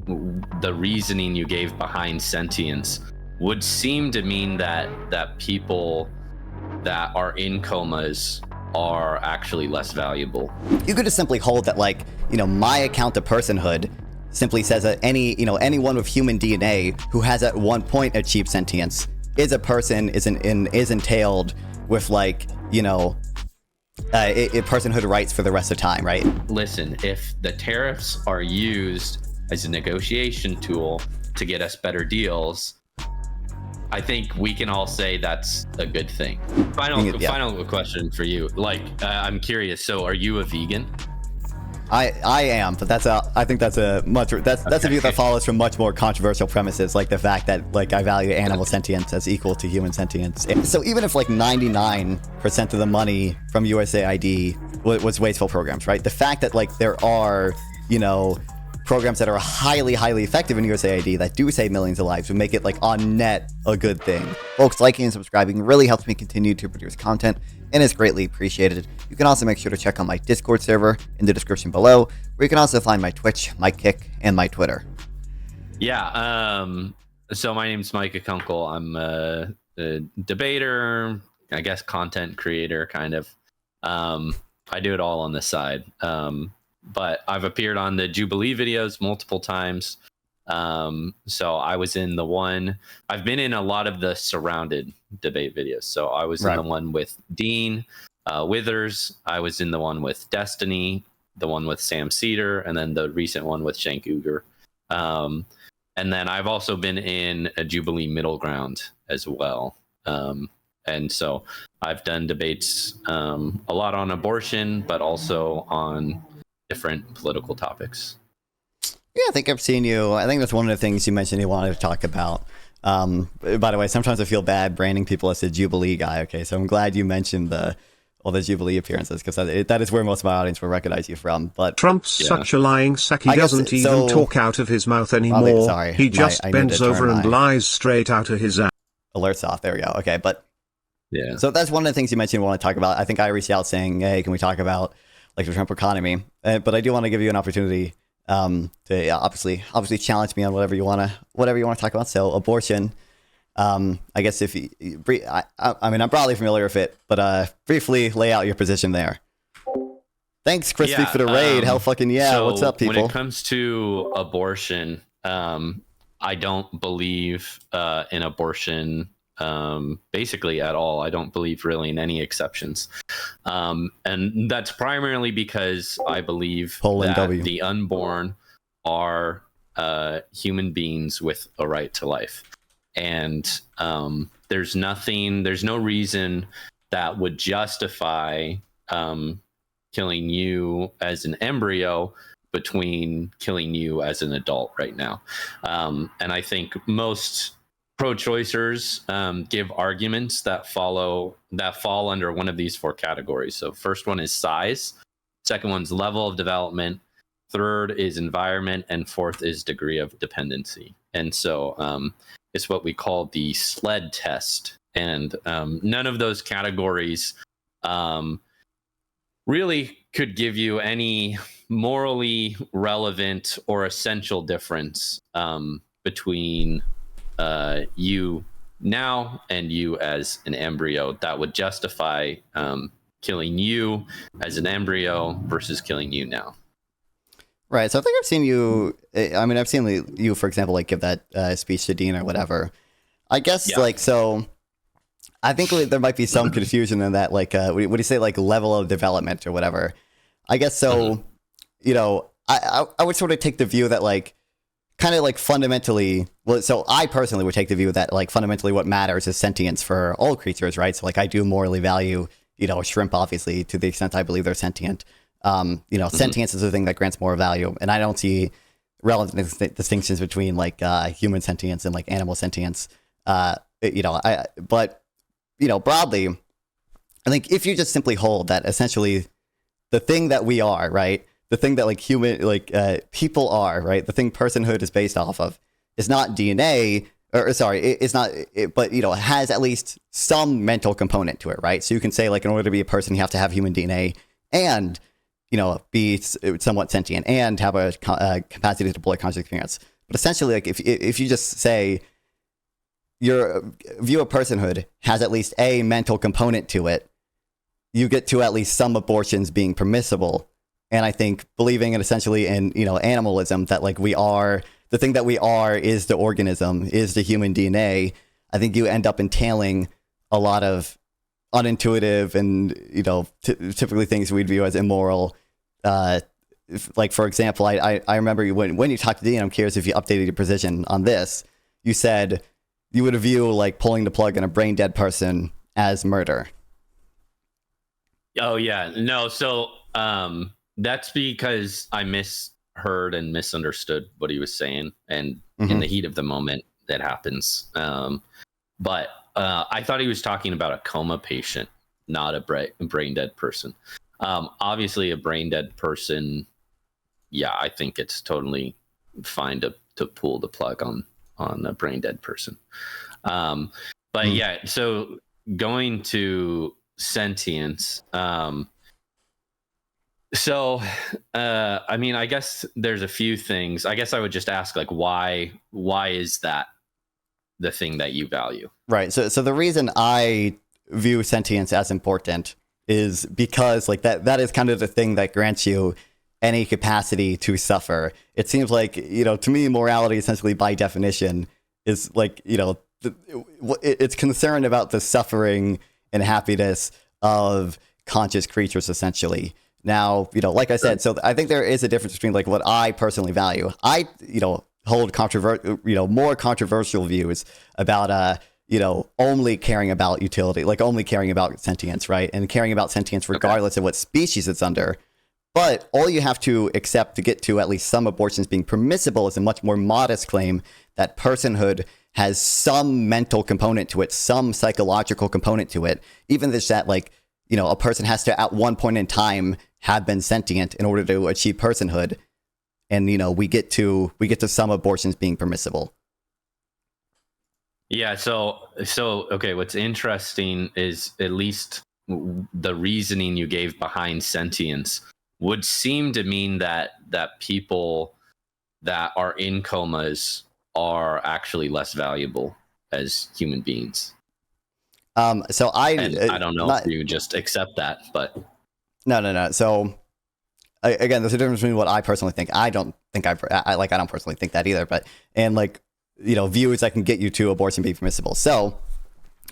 the reasoning you gave behind sentience would seem to mean that people that are in comas are actually less valuable. You could just simply hold that, like, my account of personhood simply says that anyone with human DNA who has at one point achieved sentience is a person, is entailed with, like, personhood rights for the rest of time, right? Listen, if the tariffs are used as a negotiation tool to get us better deals, I think we can all say that's a good thing. Final question for you. I'm curious. So, are you a vegan? I am, but I think that's a view that follows from much more controversial premises, like the fact that, like, I value animal sentience as equal to human sentience. So even if, like, 99% of the money from USAID was wasteful programs, right? The fact that, like, there are, programs that are highly, highly effective in USAID that do save millions of lives would make it, like, on net a good thing. Folks, liking and subscribing really helps me continue to produce content and is greatly appreciated. You can also make sure to check out my Discord server in the description below, where you can also find my Twitch, my Kick, and my Twitter. Yeah, so my name's Micah Kunkle. I'm a debater, I guess content creator, kind of. I do it all on the side. But I've appeared on the Jubilee videos multiple times. So I was in the one, I've been in a lot of the surrounded debate videos. So I was in the one with Dean Withers. I was in the one with Destiny, the one with Sam Cedar, and then the recent one with Shank Uger. And then I've also been in a Jubilee Middle Ground as well. And so I've done debates a lot on abortion, but also on different political topics. Yeah, I think I've seen you. I think that's one of the things you mentioned you wanted to talk about. By the way, sometimes I feel bad branding people as a Jubilee guy. Okay, so I'm glad you mentioned all the Jubilee appearances, because that is where most of my audience will recognize you from. But Trump's such a lying sack. He doesn't even talk out of his mouth anymore. He just bends over and lies straight out of his ass. Alerts off. There we go. Okay, but yeah. So that's one of the things you mentioned you want to talk about. I think I reached out saying, hey, can we talk about, like, the Trump economy? But I do want to give you an opportunity to obviously challenge me on whatever you want to talk about. So abortion, I guess if you, I mean, I'm probably familiar with it, but briefly lay out your position there. Thanks, Crispy, for the raid. Hell fucking yeah. So what's up, people? When it comes to abortion, I don't believe in abortion basically at all. I don't believe really in any exceptions. And that's primarily because I believe that the unborn are human beings with a right to life. And there's no reason that would justify killing you as an embryo between killing you as an adult right now. And I think most pro-choicers give arguments that fall under one of these four categories. So first one is size, second one's level of development, third is environment, and fourth is degree of dependency. And so it's what we call the SLED test. And none of those categories really could give you any morally relevant or essential difference between you now and you as an embryo that would justify killing you as an embryo versus killing you now. Right. So I think I've seen you. I mean, I've seen you, for example, like give that speech to Dean or whatever. I guess like so. I think there might be some confusion in that. Like, what do you say? Like level of development or whatever. I guess so. You know, I would sort of take the view that like kind of like fundamentally. Well, so I personally would take the view that like fundamentally what matters is sentience for all creatures, right? So like I do morally value, you know, shrimp obviously to the extent I believe they're sentient. You know, sentience is the thing that grants more value, and I don't see relevant distinctions between like human sentience and like animal sentience. You know, but you know, broadly, I think if you just simply hold that essentially the thing that we are, right, the thing that like human, like people are, right, the thing personhood is based off of is not DNA, or sorry, it's not, but you know, it has at least some mental component to it, right? So you can say like in order to be a person, you have to have human DNA, and be somewhat sentient and have a capacity to deploy conscious experience. But essentially, like if you just say your view of personhood has at least a mental component to it, you get to at least some abortions being permissible. And I think believing in essentially in, animalism, that like the thing that we are is the organism, is the human DNA. I think you end up entailing a lot of unintuitive and, typically things we'd view as immoral. Like, for example, I remember when you talked to Dean, I'm curious if you updated your position on this. You said you would view like pulling the plug on a brain dead person as murder. Oh, yeah. No, so that's because I misheard and misunderstood what he was saying. And in the heat of the moment, that happens. But I thought he was talking about a coma patient, not a brain dead person. Obviously, a brain dead person, yeah, I think it's totally fine to pull the plug on a brain dead person. But yeah, so going to Sentience. So, I mean, I guess there's a few things. I guess I would just ask, like, why is that the thing that you value? Right. So the reason I view sentience as important is because like that is kind of the thing that grants you any capacity to suffer. It seems like, to me, morality essentially by definition is like, it's concerned about the suffering and happiness of conscious creatures, essentially. Now, like I said, so I think there is a difference between like what I personally value. I, hold more controversial views about, only caring about utility, like only caring about sentience, right? And caring about sentience regardless of what species it's under. But all you have to accept to get to at least some abortions being permissible is a much more modest claim that personhood has some mental component to it, some psychological component to it, even if that like, a person has to at one point in time have been sentient in order to achieve personhood. And, we get to some abortions being permissible. Yeah. So, okay. What's interesting is at least the reasoning you gave behind sentience would seem to mean that people that are in comas are actually less valuable as human beings. So I don't know if you just accept that, but no. So again, there's a difference between what I personally think. I don't personally think that either, but, and like, views that can get you to abortion being permissible. So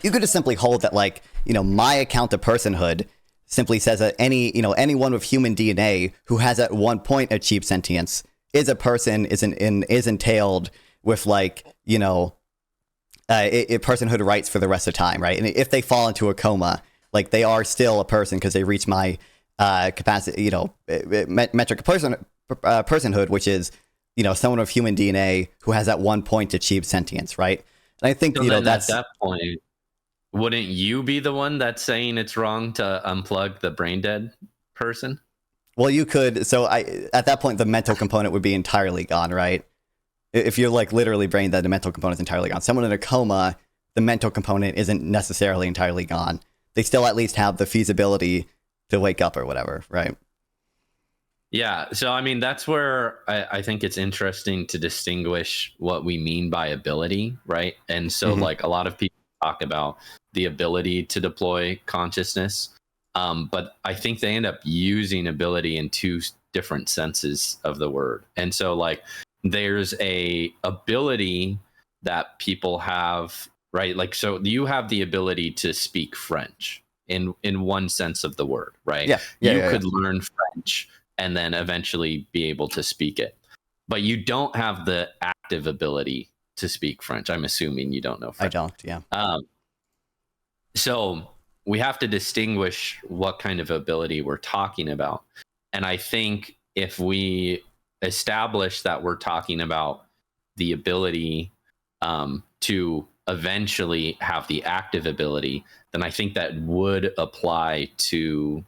you could just simply hold that like, my account of personhood simply says that anyone with human DNA who has at one point achieved sentience is a person, is entailed with like, personhood rights for the rest of time, right? And if they fall into a coma, like they are still a person because they reach my capacity, metric of personhood, which is, someone with human DNA who has at one point achieved sentience, right? And I think, so that's at that point, wouldn't you be the one that's saying it's wrong to unplug the brain dead person? Well, you could. So at that point, the mental component would be entirely gone, right? If you're like literally brain dead, the mental component is entirely gone. Someone in a coma, the mental component isn't necessarily entirely gone. They still at least have the feasibility to wake up or whatever, right? Yeah. So, I mean, that's where I think it's interesting to distinguish what we mean by ability, right? And so, like, a lot of people talk about the ability to deploy consciousness, but I think they end up using ability in two different senses of the word. And so, like, there's a ability that people have, right? Like, so you have the ability to speak French in one sense of the word, right? You could learn French and then eventually be able to speak it, but you don't have the active ability to speak French. I'm assuming you don't know French. I don't, yeah. So we have to distinguish what kind of ability we're talking about. And I think if we establish that we're talking about the ability to eventually have the active ability, then I think that would apply to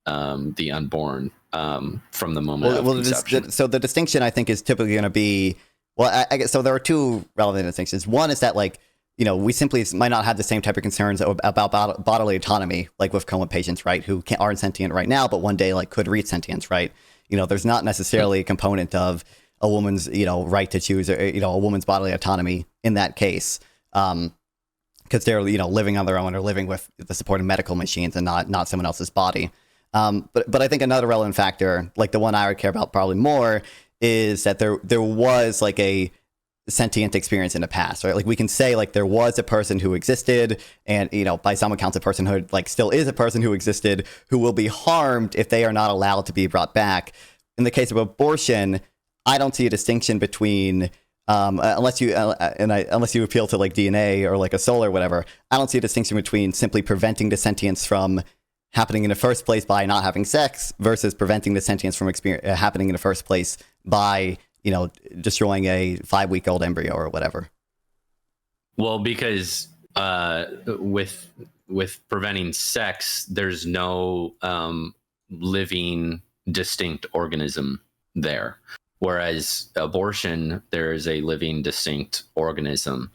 the unborn from the moment of conception. So the distinction I think is typically going to be, well, I guess, so there are two relevant distinctions. One is that like we simply might not have the same type of concerns about bodily autonomy, like with coma patients, right, who aren't sentient right now, but one day like could reach sentience, right? There's not necessarily a component of a woman's, right to choose, or, a woman's bodily autonomy in that case, because they're, living on their own or living with the support of medical machines and not someone else's body. But I think another relevant factor, like the one I would care about probably more, is that there was like a sentient experience in the past, right? Like we can say like there was a person who existed, and by some accounts of personhood like still is a person who existed who will be harmed if they are not allowed to be brought back. In the case of abortion, I don't see a distinction between unless you appeal to like DNA or like a soul or whatever. I don't see a distinction between simply preventing the sentience from happening in the first place by not having sex versus preventing the sentience from happening in the first place by destroying a 5-week-old embryo or whatever. Well, because with preventing sex, there's no living distinct organism there. Whereas abortion, there is a living distinct organism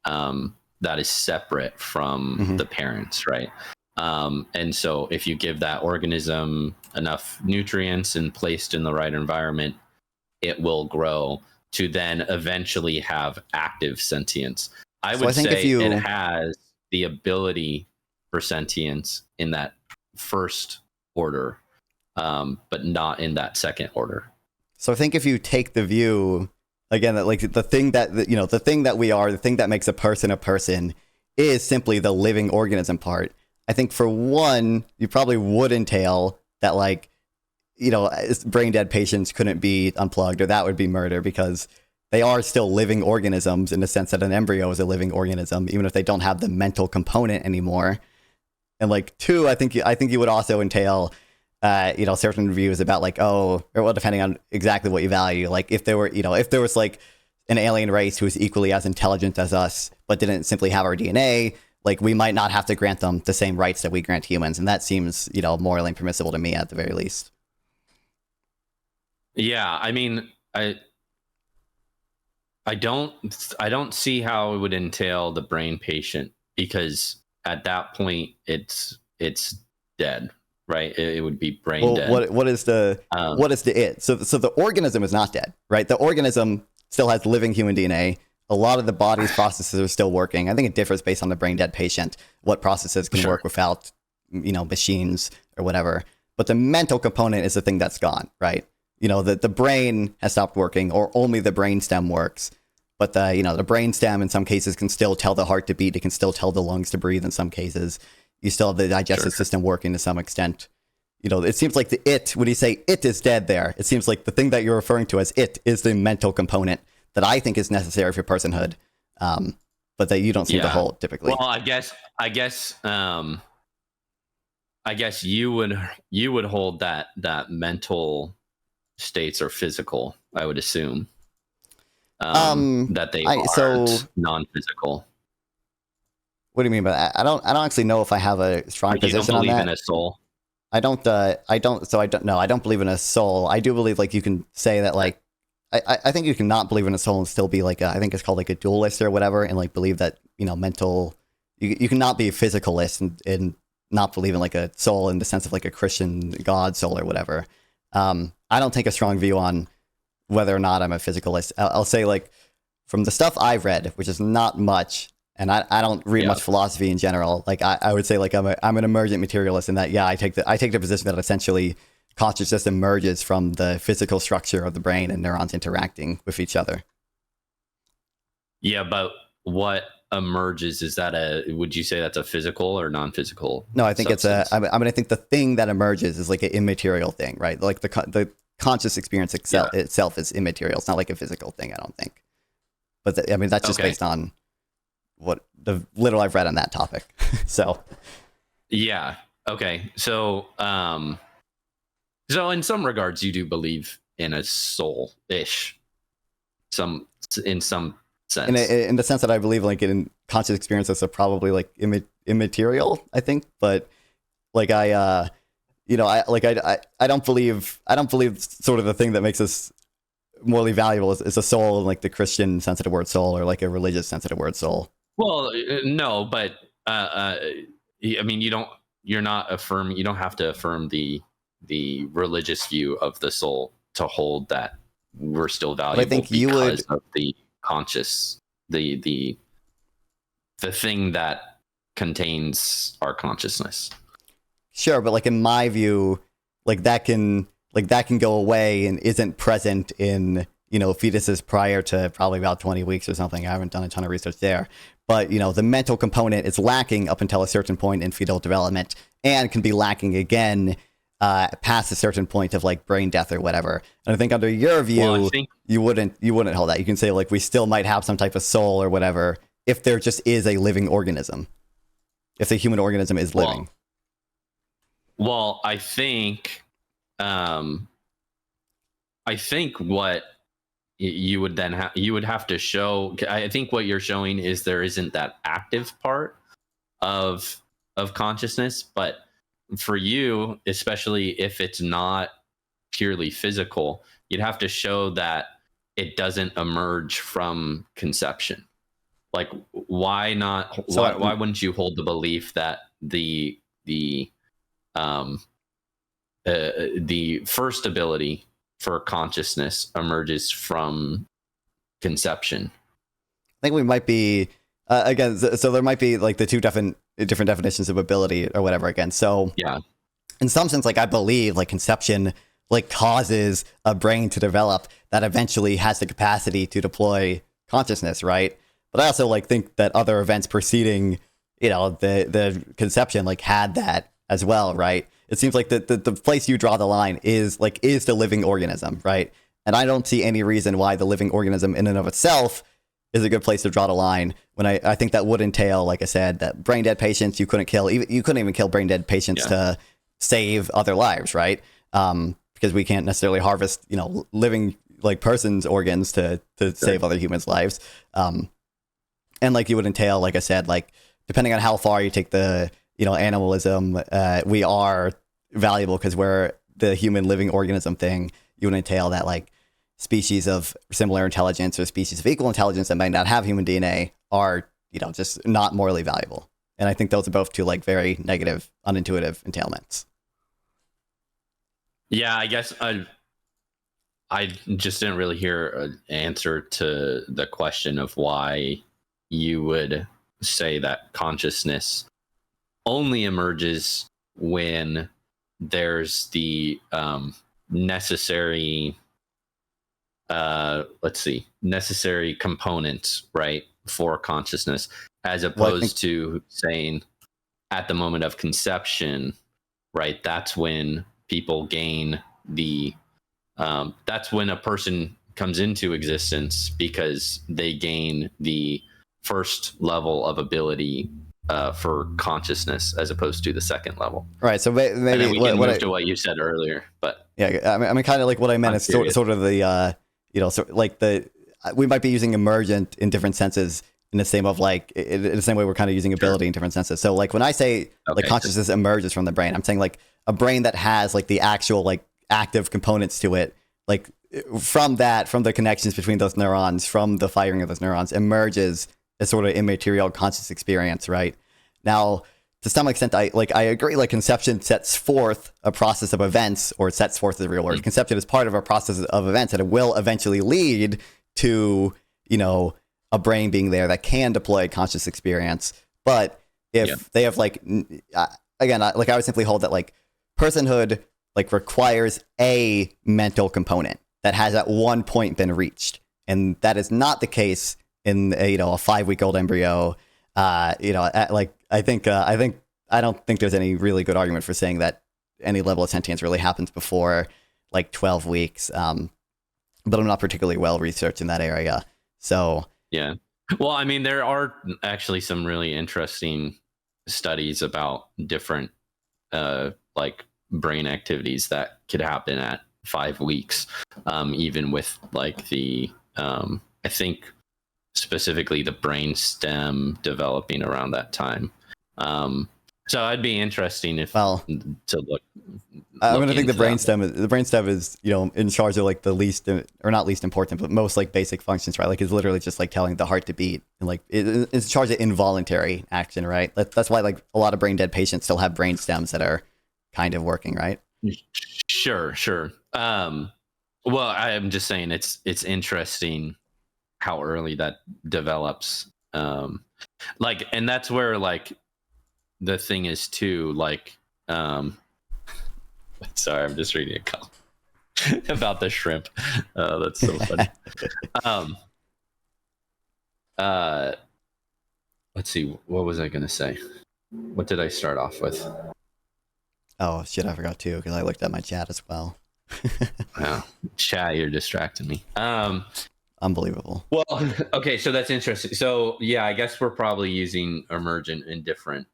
that is separate from the parents, right? And so if you give that organism enough nutrients and placed in the right environment, it will grow to then eventually have active sentience. I would say it has the ability for sentience in that first order, but not in that second order. So I think if you take the view, again, that like the thing that we are, the thing that makes a person is simply the living organism part. I think for one, you probably would entail that like, brain dead patients couldn't be unplugged, or that would be murder, because they are still living organisms in the sense that an embryo is a living organism, even if they don't have the mental component anymore. And like two, I think you would also entail, certain views about like, depending on exactly what you value. Like if there was like an alien race who was equally as intelligent as us, but didn't simply have our DNA, like we might not have to grant them the same rights that we grant humans. And that seems, morally permissible to me at the very least. Yeah, I mean, I don't see how it would entail the brain patient, because at that point it's dead, right? It would be brain dead. What is the it? So the organism is not dead, right? The organism still has living human DNA. A lot of the body's processes are still working. I think it differs based on the brain dead patient, what processes can work without, machines or whatever. But the mental component is the thing that's gone, right? The brain has stopped working, or only the brain stem works. But the brain stem in some cases can still tell the heart to beat. It can still tell the lungs to breathe in some cases. You still have the digestive system working to some extent. It seems like when you say it is dead there, it seems like the thing that you're referring to as it is the mental component that I think is necessary for personhood. But that you don't seem to hold typically. Well, I guess you would hold that mental states are physical, I would assume. That they aren't non-physical. What do you mean by that? I don't actually know if I have a strong position on that. You don't believe in a soul? I don't believe in a soul. I do believe like you can say that like I think you can not believe in a soul and still be like I think it's called like a dualist or whatever, and like believe that mental you can not be a physicalist and not believe in like a soul in the sense of like a Christian God soul or whatever. I don't take a strong view on whether or not I'm a physicalist. I'll say like from the stuff I've read, which is not much, and I don't read much philosophy in general. Like I would say like I'm an emergent materialist in that I take the position that essentially consciousness emerges from the physical structure of the brain and neurons interacting with each other. Yeah, but what emerges, would you say that's a physical or non-physical? No, I think substance? I think the thing that emerges is like an immaterial thing, right? Like the conscious experience itself is immaterial. It's not like a physical thing, I don't think. But that's just based on what the little I've read on that topic. So yeah, okay. So so in some regards you do believe in a soul-ish, in some sense. In the sense that I believe like in conscious experiences are probably like immaterial, I think, but like I don't believe sort of the thing that makes us morally valuable is a soul in like the Christian sense of the word soul, or like a religious sense of the word soul. Well, no, but I mean, you don't have to affirm the religious view of the soul to hold that we're still valuable. But I think you would of the conscious, the thing that contains our consciousness. Sure, but like in my view, that can go away and isn't present in, fetuses prior to probably about 20 weeks or something. I haven't done a ton of research there. But, the mental component is lacking up until a certain point in fetal development and can be lacking again past a certain point of like brain death or whatever. And I think under your view, you wouldn't hold that. You can say like we still might have some type of soul or whatever if there just is a living organism. If the human organism is living. Well, I think what you would then you would have to show. I think what you're showing is there isn't that active part of consciousness, but for you, especially if it's not purely physical, you'd have to show that it doesn't emerge from conception. Like, why not? Why wouldn't you hold the belief that the first ability for consciousness emerges from conception? I think we might be again. So there might be like the two different definitions of ability or whatever. Again, so yeah, in some sense, like I believe like conception like causes a brain to develop that eventually has the capacity to deploy consciousness, right? But I also like think that other events preceding, the conception like had that as well, right? It seems like the place you draw the line is the living organism, right? And I don't see any reason why the living organism in and of itself is a good place to draw the line. When I think that would entail, like I said, that brain dead patients you couldn't even kill brain dead patients to save other lives, right? Because we can't necessarily harvest, living like persons' organs to save other humans' lives. And like you would entail, like I said, like depending on how far you take the animalism, we are valuable because we're the human living organism thing. You would entail that like species of similar intelligence or species of equal intelligence that might not have human DNA are, just not morally valuable. And I think those are both two like very negative, unintuitive entailments. Yeah, I guess I just didn't really hear an answer to the question of why you would say that consciousness only emerges when there's the necessary necessary components, right, for consciousness, as opposed to saying at the moment of conception, right, that's when people gain that's when a person comes into existence because they gain the first level of ability for consciousness as opposed to the second level. Right. So maybe and then we can move to what you said earlier, but yeah, I mean kind of like what I meant is sort of the we might be using emergent in different senses in the same of like in the same way we're kind of using ability in different senses. So like when I say like consciousness emerges from the brain, I'm saying like a brain that has like the actual like active components to it, like from the connections between those neurons, from the firing of those neurons, emerges a sort of immaterial conscious experience, right? Now, to some extent, I agree, like conception sets forth a process of events, or sets forth the real word. Conception is part of a process of events, and it will eventually lead to, a brain being there that can deploy conscious experience. But if they have like, again, I would simply hold that like personhood like requires a mental component that has at one point been reached. And that is not the case in a 5-week-old embryo. I don't think there's any really good argument for saying that any level of sentience really happens before like 12 weeks. But I'm not particularly well researched in that area. So yeah. Well, I mean, there are actually some really interesting studies about different like brain activities that could happen at 5 weeks, even with like the I think specifically the brain stem developing around that time. So it'd be interesting to I'm going to think the brainstem is, you know, in charge of like the least, or not least important, but most like basic functions, right? Like it's literally just like telling the heart to beat, and like it's in charge of involuntary action, right? That's why like a lot of brain dead patients still have brainstems that are kind of working, right? Sure. Well, I'm just saying it's interesting how early that develops. Like, and that's where like the thing is too, like, sorry, I'm just reading a comment about the shrimp. That's so funny. Let's see, what was I gonna say? What did I start off with? Oh shit, I forgot too, because I looked at my chat as well. Chat, you're distracting me. Unbelievable. Well, okay, so that's interesting. So yeah, I guess we're probably using emergent in different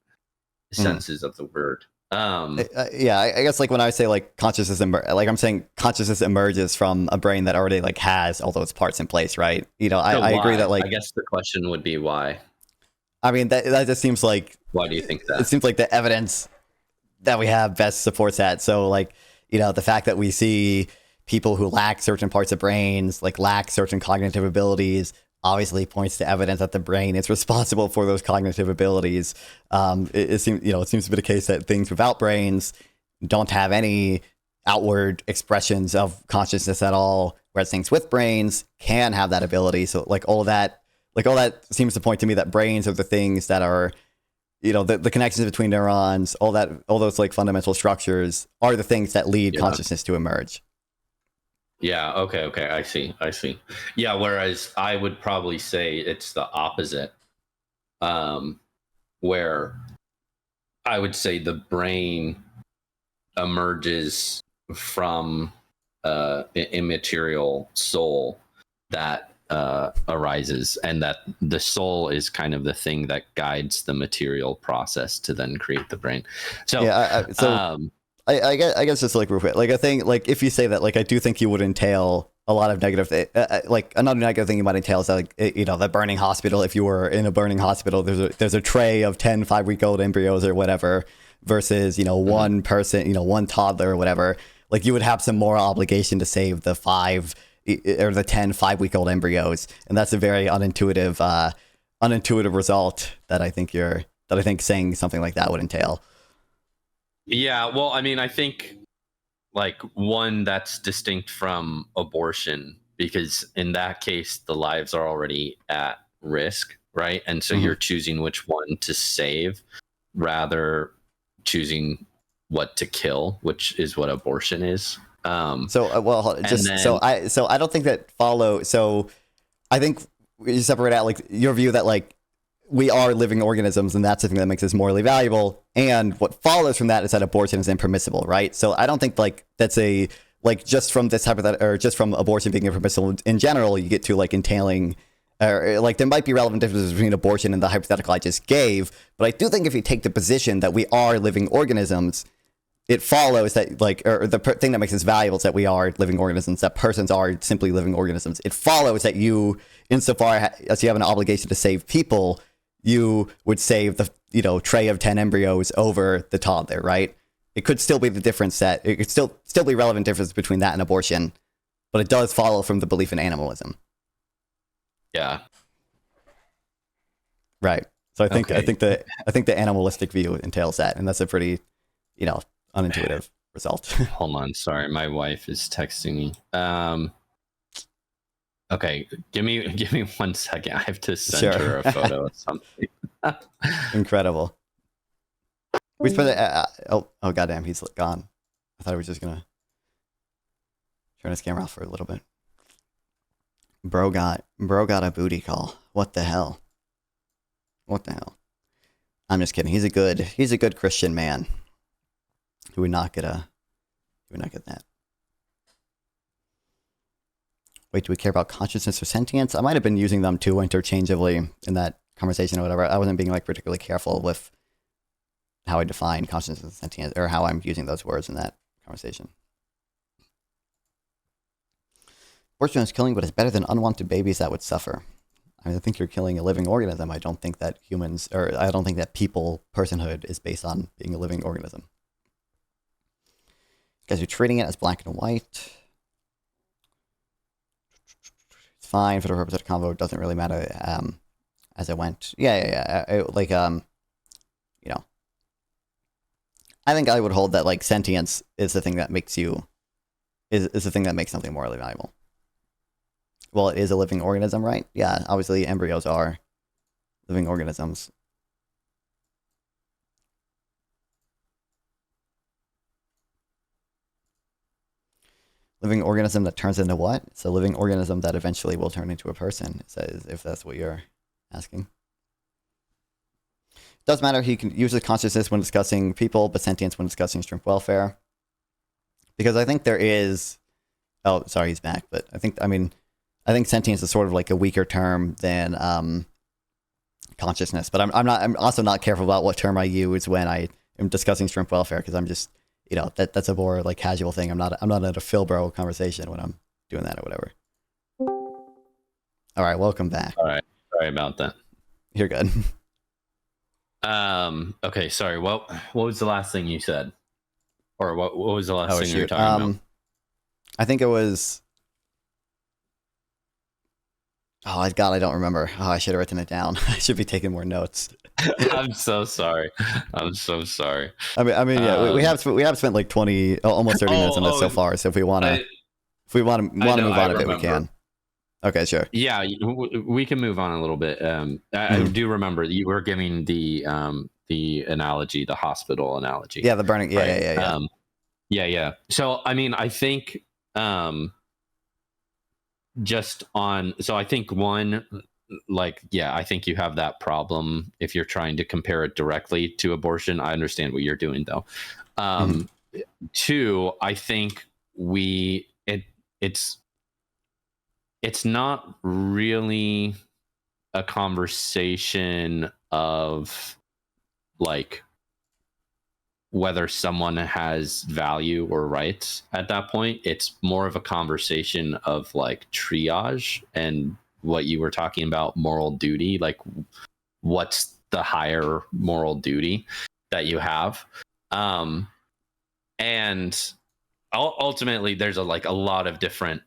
senses of the word. Yeah, I guess like when I say like consciousness, like I'm saying consciousness emerges from a brain that already like has all those parts in place, right? You know, I agree that like, I guess the question would be why. I mean, that just seems like, why do you think that? It seems like the evidence that we have best supports that. So like, you know, the fact that we see people who lack certain parts of brains, like lack certain cognitive abilities, obviously points to evidence that the brain is responsible for those cognitive abilities. It seems, you know, it seems to be the case that things without brains don't have any outward expressions of consciousness at all, whereas things with brains can have that ability. So like all that seems to point to me that brains are the things that are, you know, the connections between neurons, all those like fundamental structures are the things that lead consciousness to emerge. Yeah. Okay. I see. Yeah. Whereas I would probably say it's the opposite, where I would say the brain emerges from immaterial soul that arises, and that the soul is kind of the thing that guides the material process to then create the brain. So yeah, I guess just like real quick, like I think like if you say that, like I do think you would entail a lot of negative, like another negative thing you might entail is that, like, you know, the burning hospital. If you were in a burning hospital, there's a tray of 10 5-week-old embryos or whatever, versus, you know, one person, you know, one toddler or whatever. Like you would have some moral obligation to save the 5 or the 10 5-week-old embryos, and that's a very unintuitive result that I think saying something like that would entail. Yeah, well, I mean, I think like one that's distinct from abortion, because in that case the lives are already at risk, right? And so you're choosing which one to save rather choosing what to kill, which is what abortion is. I don't think that follow. So I think you separate out like your view that like we are living organisms, and that's the thing that makes us morally valuable. And what follows from that is that abortion is impermissible, right? So I don't think like that's a, like just from this type of that, or just from abortion being impermissible in general, you get to like entailing, or like there might be relevant differences between abortion and the hypothetical I just gave. But I do think if you take the position that we are living organisms, it follows that like, or the thing that makes us valuable is that we are living organisms, that persons are simply living organisms. It follows that you, insofar as you have an obligation to save people, you would save the, you know, tray of 10 embryos over the toddler, right? It could still be the difference that it could still be relevant difference between that and abortion, but it does follow from the belief in animalism. Yeah. Right. So I think the animalistic view entails that, and that's a pretty, you know, unintuitive result. Hold on, sorry, my wife is texting me. Okay, give me 1 second. I have to send her a photo of something. Incredible. We spent oh goddamn, he's gone. I thought he was just gonna turn his camera off for a little bit. Bro got a booty call. What the hell? I'm just kidding. He's a good Christian man. He would not get that. Wait, do we care about consciousness or sentience? I might have been using them too interchangeably in that conversation or whatever. I wasn't being like particularly careful with how I define consciousness and sentience, or how I'm using those words in that conversation. Abortion is killing, but it's better than unwanted babies that would suffer. I mean, I think you're killing a living organism. I don't think that personhood is based on being a living organism. Guys are treating it as black and white. It's fine for the purpose of the convo. It doesn't really matter as it went. Yeah. You know, I think I would hold that like sentience is the thing that makes you is the thing that makes something morally valuable. Well, it is a living organism, right? Yeah, obviously embryos are living organisms. Living organism that turns into what? It's a living organism that eventually will turn into a person, if that's what you're asking. It does matter. He can use his consciousness when discussing people, but sentience when discussing shrimp welfare. Because I think there is... Oh, sorry, he's back. But I think sentience is sort of like a weaker term than consciousness. But I'm also not careful about what term I use when I am discussing shrimp welfare, because I'm just... You know, that's a more like casual thing. I'm not at a Phil Bro conversation when I'm doing that or whatever. All right, welcome back. All right, sorry about that. You're good. Okay, sorry. What was the last thing you said, or what was the last thing you were talking about? I think it was. Oh God, I don't remember. Oh, I should have written it down. I should be taking more notes. I'm so sorry. I mean, yeah, we have spent like 20, almost 30 minutes on this so far. So if we want to move on a bit, we can. Okay, sure. Yeah, we can move on a little bit. I do remember you were giving the analogy, the hospital analogy. Yeah, the burning. Yeah, right? Yeah. So I mean, I think I think one. I think you have that problem if you're trying to compare it directly to abortion. I understand what you're doing though. Two, I think it's not really a conversation of like whether someone has value or rights at that point. It's more of a conversation of like triage and what you were talking about, moral duty, like what's the higher moral duty that you have. And ultimately there's a lot of different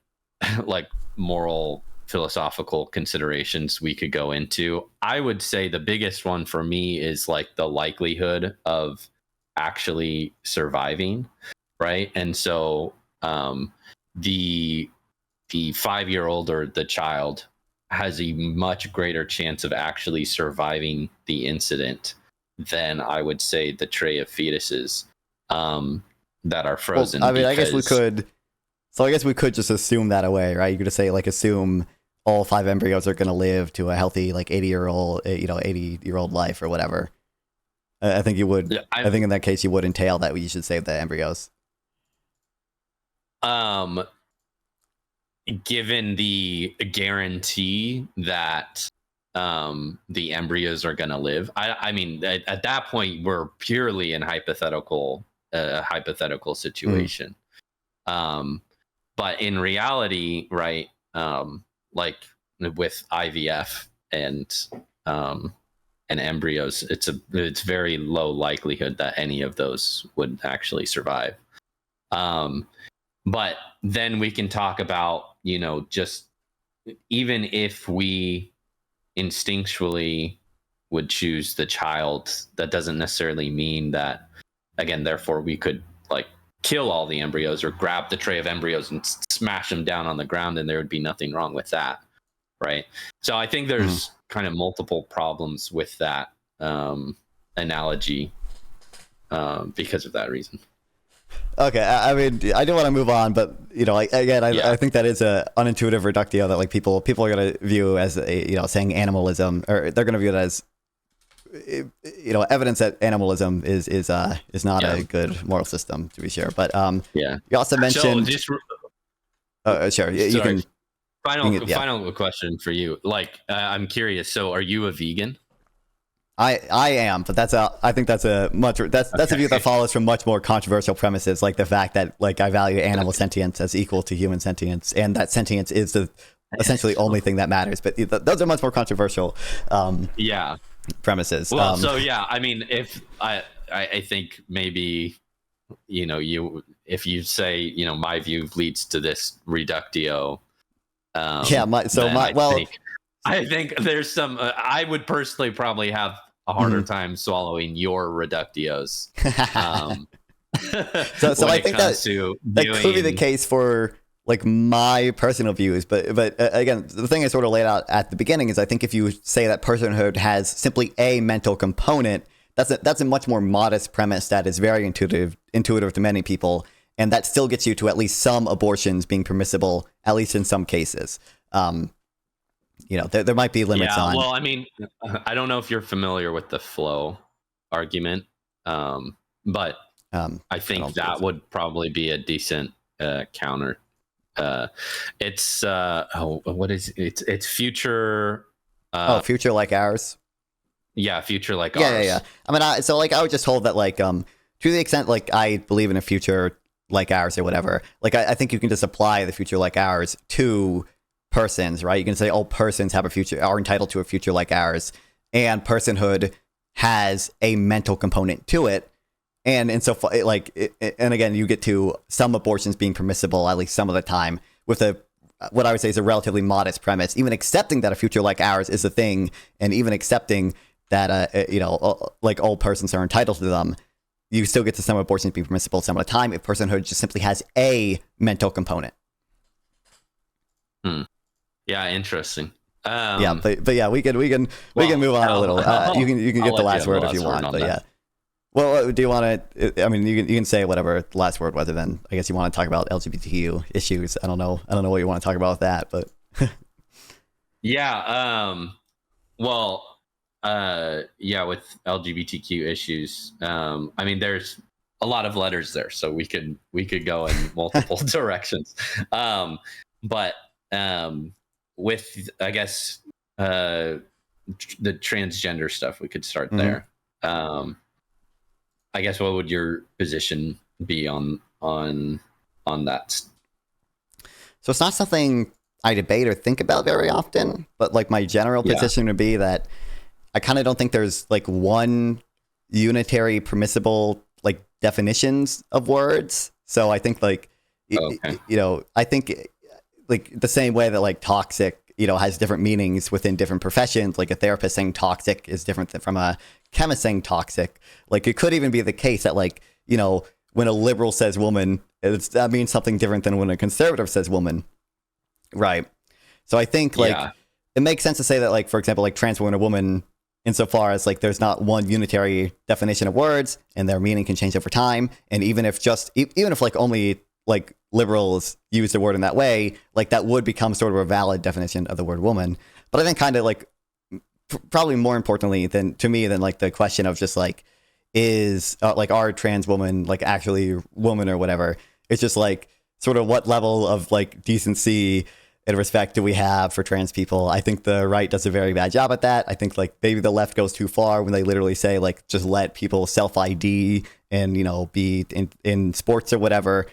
like moral philosophical considerations we could go into. I would say the biggest one for me is like the likelihood of actually surviving, right? And so the 5-year-old or the child has a much greater chance of actually surviving the incident than I would say the tray of fetuses that are frozen. Well, I mean, I guess we could just assume that away, right? You could just say like assume all 5 embryos are going to live to a healthy like 80-year-old life or whatever. I think you would. I think in that case you would entail that you should save the embryos. Given the guarantee that the embryos are going to live, I mean, at that point we're purely in hypothetical situation. But in reality, right, like with IVF and embryos, it's very low likelihood that any of those would actually survive. But then we can talk about, just even if we instinctually would choose the child, that doesn't necessarily mean that, again, therefore we could like kill all the embryos or grab the tray of embryos and smash them down on the ground and there would be nothing wrong with that, right? So I think there's kind of multiple problems with that analogy because of that reason. Okay, I mean, I do want to move on, but I think that is a unintuitive reductio that like people are going to view as saying animalism, or they're going to view it as evidence that animalism is not a good moral system, to be sure. But you also mentioned. Sure, you can. Final question for you. Like, I'm curious. So, are you a vegan? I am, but I think that's a view that follows from much more controversial premises, like the fact that like I value animal sentience as equal to human sentience, and that sentience is the essentially only thing that matters. But those are much more controversial. Premises. Well, I mean, if I think maybe you if you say, you know, my view leads to this reductio. I think there's some. I would personally probably have a harder time swallowing your reductios. So I think that could be the case for like my personal views, but again, the thing I sort of laid out at the beginning is I think if you say that personhood has simply a mental component, that's a much more modest premise that is very intuitive to many people, and that still gets you to at least some abortions being permissible, at least in some cases. You know, there might be limits on. Well, I mean, I don't know if you're familiar with the flow argument, but I think that would probably be a decent counter. It's what is it? It's future. Future like ours. Yeah, future like ours. Yeah. I mean, I would just hold that like to the extent like I believe in a future like ours or whatever. Like I think you can just apply the future like ours to persons, right? You can say all persons are entitled to a future like ours, and personhood has a mental component to it. And so and again, you get to some abortions being permissible at least some of the time with what I would say is a relatively modest premise. Even accepting that a future like ours is a thing, and even accepting that like all persons are entitled to them, you still get to some abortions being permissible some of the time if personhood just simply has a mental component. Yeah, interesting. But yeah, we can move on a little. You can get the last word if you want. But yeah. Well, do you want to? I mean, you can say whatever the last word was. Then I guess you want to talk about LGBTQ issues. I don't know what you want to talk about with that, but yeah. Well, yeah, with LGBTQ issues. I mean, there's a lot of letters there, so we could go in multiple directions. But with I guess the transgender stuff, we could start there. I guess what would your position be on that? So it's not something I debate or think about very often, but like my general position would be that I kind of don't think there's like one unitary permissible like definitions of words. So I think like I think like the same way that like toxic has different meanings within different professions. Like a therapist saying toxic is different than from a chemist saying toxic. Like it could even be the case that like, when a liberal says woman, that means something different than when a conservative says woman. Right. So I think like it makes sense to say that like, for example, like trans woman or woman, insofar as like there's not one unitary definition of words and their meaning can change over time. And even if like only like liberals use the word in that way, like that would become sort of a valid definition of the word woman. But I think kind of like probably more importantly than like the question of just like is like are trans woman like actually woman or whatever. It's just like sort of what level of like decency and respect do we have for trans people. I think the right does a very bad job at that. I think like maybe the left goes too far when they literally say like just let people self ID and be in sports or whatever.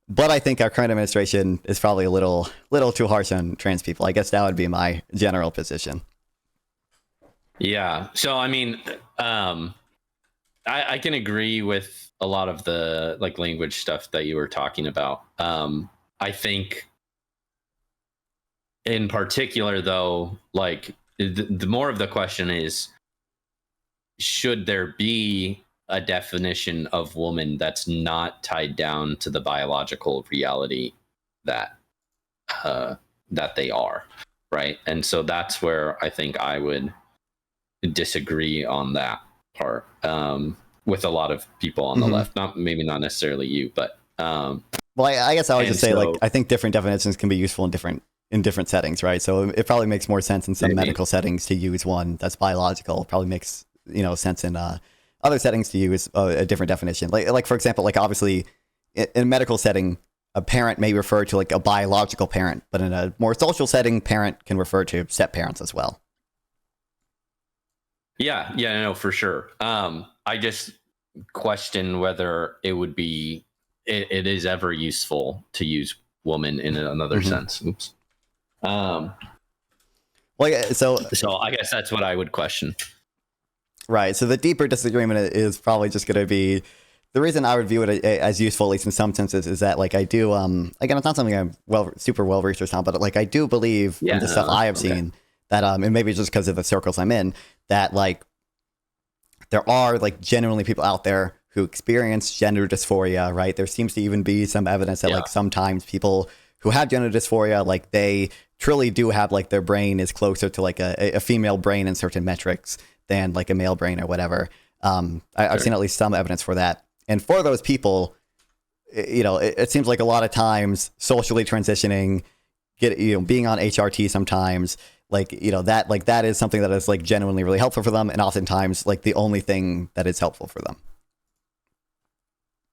But I think our current administration is probably a little too harsh on trans people. I guess that would be my general position. Yeah. So, I mean, I can agree with a lot of the like language stuff that you were talking about. I think in particular, though, like the more of the question is, should there be a definition of woman that's not tied down to the biological reality that they are, right? And so that's where I think I would disagree on that part with a lot of people on the left. Not necessarily you, but well, I guess I would just say like I think different definitions can be useful in different settings, right? So it probably makes more sense in some medical settings to use one that's biological. It probably makes sense in other settings to use a different definition. Like for example, like obviously in a medical setting, a parent may refer to like a biological parent, but in a more social setting, parent can refer to step parents as well. Yeah, no, for sure. I just question whether it would be, it is ever useful to use woman in another sense. Oops. Well, yeah, so I guess that's what I would question. Right. So the deeper disagreement is probably just going to be the reason I would view it as useful, at least in some senses, is that like I do again, it's not something I'm super well researched on, but like I do believe in the stuff I have seen that and maybe just because of the circles I'm in, that like there are like genuinely people out there who experience gender dysphoria, right? There seems to even be some evidence that like sometimes people who have gender dysphoria, like they truly do have like their brain is closer to like a female brain in certain metrics than like a male brain or whatever. I've seen at least some evidence for that. And for those people, you know, it seems like a lot of times socially transitioning, being on HRT sometimes, like, you know, that is something that is like genuinely really helpful for them. And oftentimes like the only thing that is helpful for them.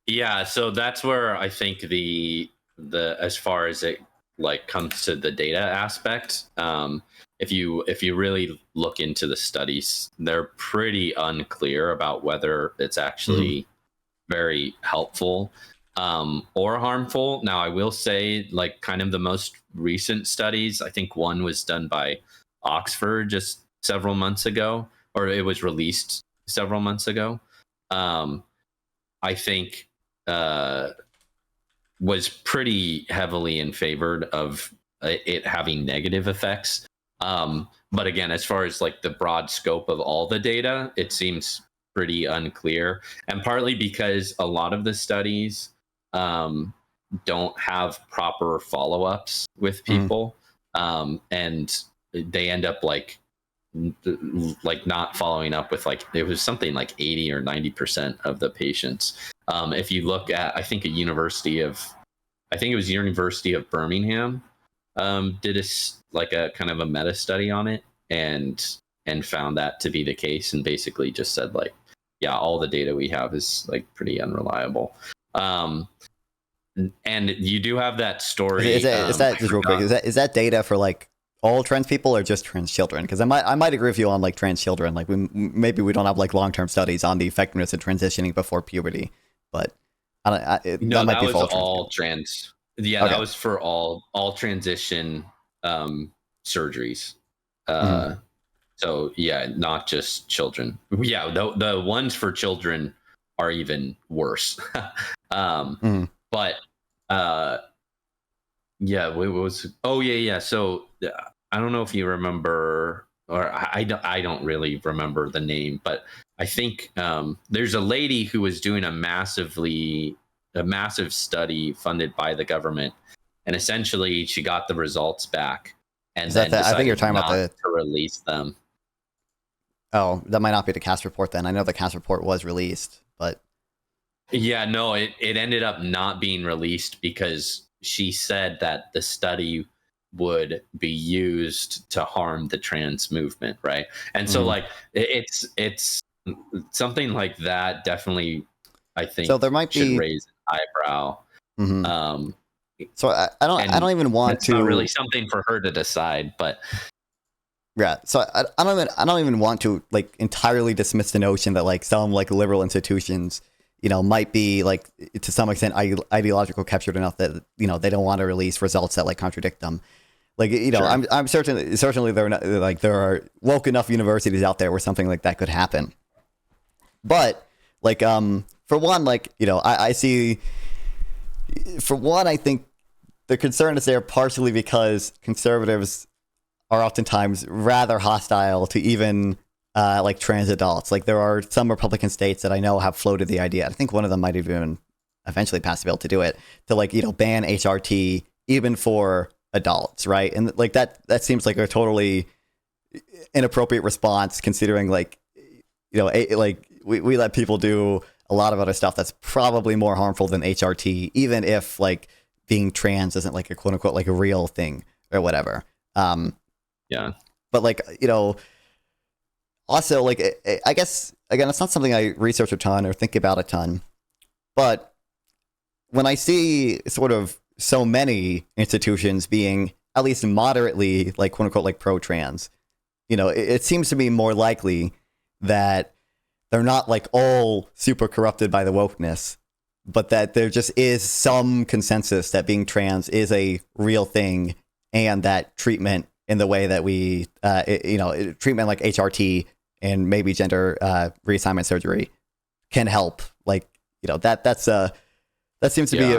Yeah. So that's where I think the as far as it like comes to the data aspect, if you really look into the studies, they're pretty unclear about whether it's actually very helpful or harmful. Now, I will say, like, kind of the most recent studies, I think one was done by Oxford just several months ago, or it was released several months ago. I think was pretty heavily in favor of it having negative effects. But again, as far as like the broad scope of all the data, it seems pretty unclear, and partly because a lot of the studies don't have proper follow-ups with people, and they end up like not following up with like, it was something like 80 or 90% of the patients. If you look at, I think University of Birmingham did a kind of a meta study on it, and found that to be the case, and basically just said like, yeah, all the data we have is like pretty unreliable. And you do have that story. Is that just real quick? Is that data for like all trans people or just trans children? Because I might agree with you on like trans children. Like maybe we don't have like long-term studies on the effectiveness of transitioning before puberty, but that might be for all trans. Yeah, that was for all transition surgeries. So yeah, not just children. Yeah, the ones for children are even worse. But yeah, what was? Oh yeah. So I don't know if you remember, or I don't really remember the name, but I think there's a lady who was doing a massive study funded by the government, and essentially she got the results back, and then I think you're talking about to release them. Oh, that might not be the cast report then. I know the cast report was released, but yeah, no, it ended up not being released because she said that the study would be used to harm the trans movement, right? And so like it's something like that definitely, I think, so there might should raise an eyebrow. So I don't even want to. It's not really something for her to decide, but yeah. So I don't even want to like entirely dismiss the notion that like some like liberal institutions, you know, might be like to some extent ideological captured enough that, you know, they don't want to release results that like contradict them. Like, you know, sure. I'm certainly there are woke enough universities out there where something like that could happen. But like for one, like, you know, I see, for one, I think the concern is there partially because conservatives are oftentimes rather hostile to even like trans adults. Like there are some Republican states that I know have floated the idea. I think one of them might have even eventually passed a bill to do it, to like, you know, ban HRT even for adults, right? And like that seems like a totally inappropriate response, considering like, you know, like we let people do a lot of other stuff that's probably more harmful than HRT, even if like being trans isn't like a quote unquote like a real thing or whatever. Yeah. But like, you know, also like, I guess, again, it's not something I research a ton or think about a ton, but when I see sort of so many institutions being at least moderately like quote unquote like pro-trans, you know, it seems to be more likely that they're not like all super corrupted by the wokeness, but that there just is some consensus that being trans is a real thing, and that treatment in the way that we, you know, treatment like HRT and maybe gender reassignment surgery can help, like, that seems to be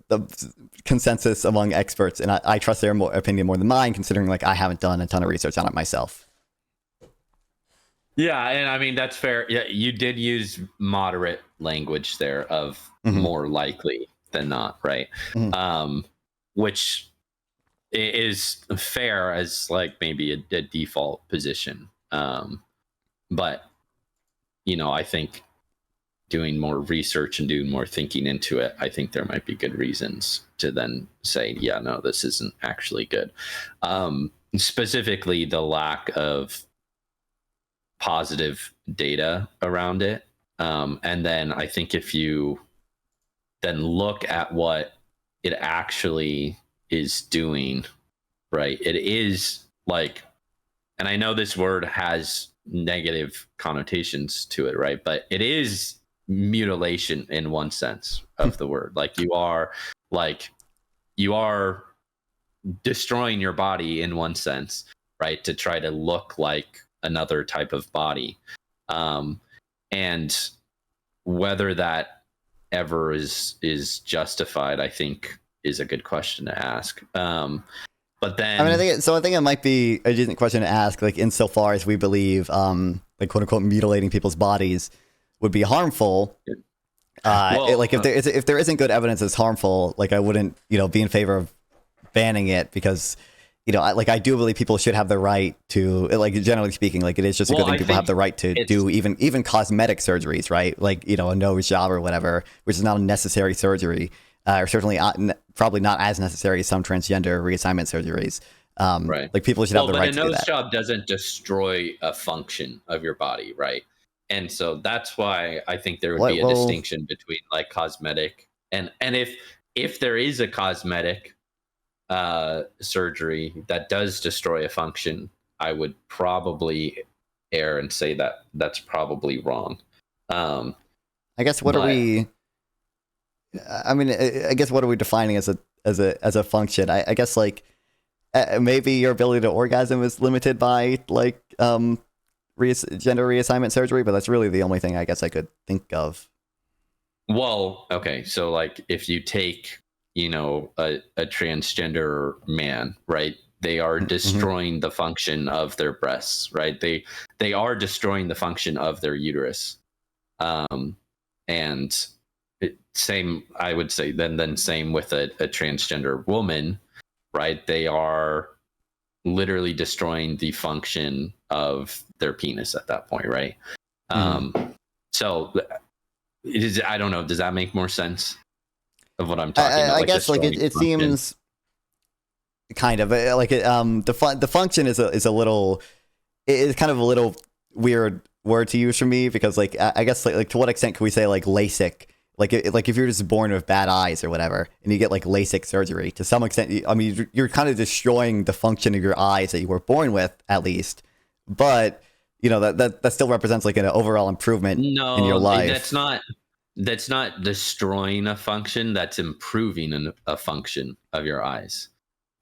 the consensus among experts, and I trust their opinion more than mine, considering like I haven't done a ton of research on it myself. Yeah, and I mean that's fair. Yeah, you did use moderate language there of more likely than not, right? Which is fair as like maybe a default position. But I think doing more research and doing more thinking into it, I think there might be good reasons to then say, yeah, no, this isn't actually good. Specifically, the lack of positive data around it. And then I think if you then look at what it actually is doing, right, it is like, and I know this word has negative connotations to it, right, but it is mutilation in one sense of the word. Like you are destroying your body in one sense, right, to try to look like another type of body. And whether that ever is justified, I think is a good question to ask. But then I think it might be a decent question to ask, like insofar as we believe like quote unquote mutilating people's bodies would be harmful. If there isn't good evidence it's harmful, like I wouldn't be in favor of banning it, because I do believe people should have the right to, like, generally speaking, like it is just a good thing people have the right to do even cosmetic surgeries, right? Like, a nose job or whatever, which is not a necessary surgery, or certainly probably not as necessary as some transgender reassignment surgeries. Right. Like people should have the right to do that. But a nose job doesn't destroy a function of your body, right? And so that's why I think there would be a distinction between like cosmetic and if there is a cosmetic surgery that does destroy a function, I would probably err and say that that's probably wrong. I guess what are we defining as a function? I guess like maybe your ability to orgasm is limited by like gender reassignment surgery, but that's really the only thing I guess I could think of. Well, okay, so like if you take a transgender man, right? They are destroying the function of their breasts, right? They are destroying the function of their uterus. And same, I would say, then same with a transgender woman, right? They are literally destroying the function of their penis at that point, right? So it is, I don't know, does that make more sense of what I'm talking about? I guess like it seems kind of like it, the function is a little, it's kind of a little weird word to use for me, because like I guess like to what extent can we say like LASIK, like if you're just born with bad eyes or whatever and you get like LASIK surgery, to some extent I mean you're kind of destroying the function of your eyes that you were born with, at least, but that still represents like an overall improvement in your life. That's not destroying a function, that's improving a function of your eyes.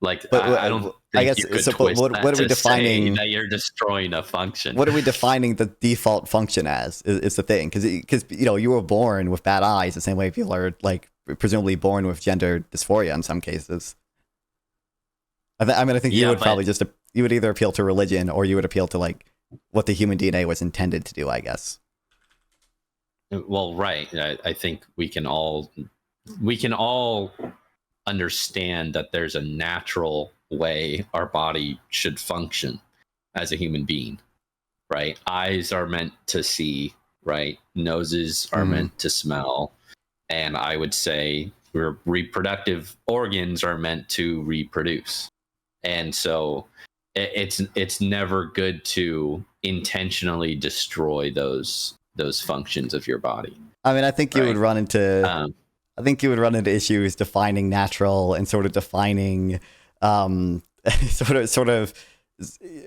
Like, but I don't think I guess, you could so twist what are we defining that you're destroying a function? What are we defining the default function as is the thing, because you were born with bad eyes the same way people are like presumably born with gender dysphoria in some cases. I think you would probably you would either appeal to religion or you would appeal to like what the human DNA was intended to do, I guess. Well, right. I think we can all understand that there's a natural way our body should function as a human being, right? Eyes are meant to see, right? Noses are meant to smell. And I would say reproductive organs are meant to reproduce. And so it's never good to intentionally destroy those functions of your body. I mean, I think you would run into issues defining natural and sort of defining sort of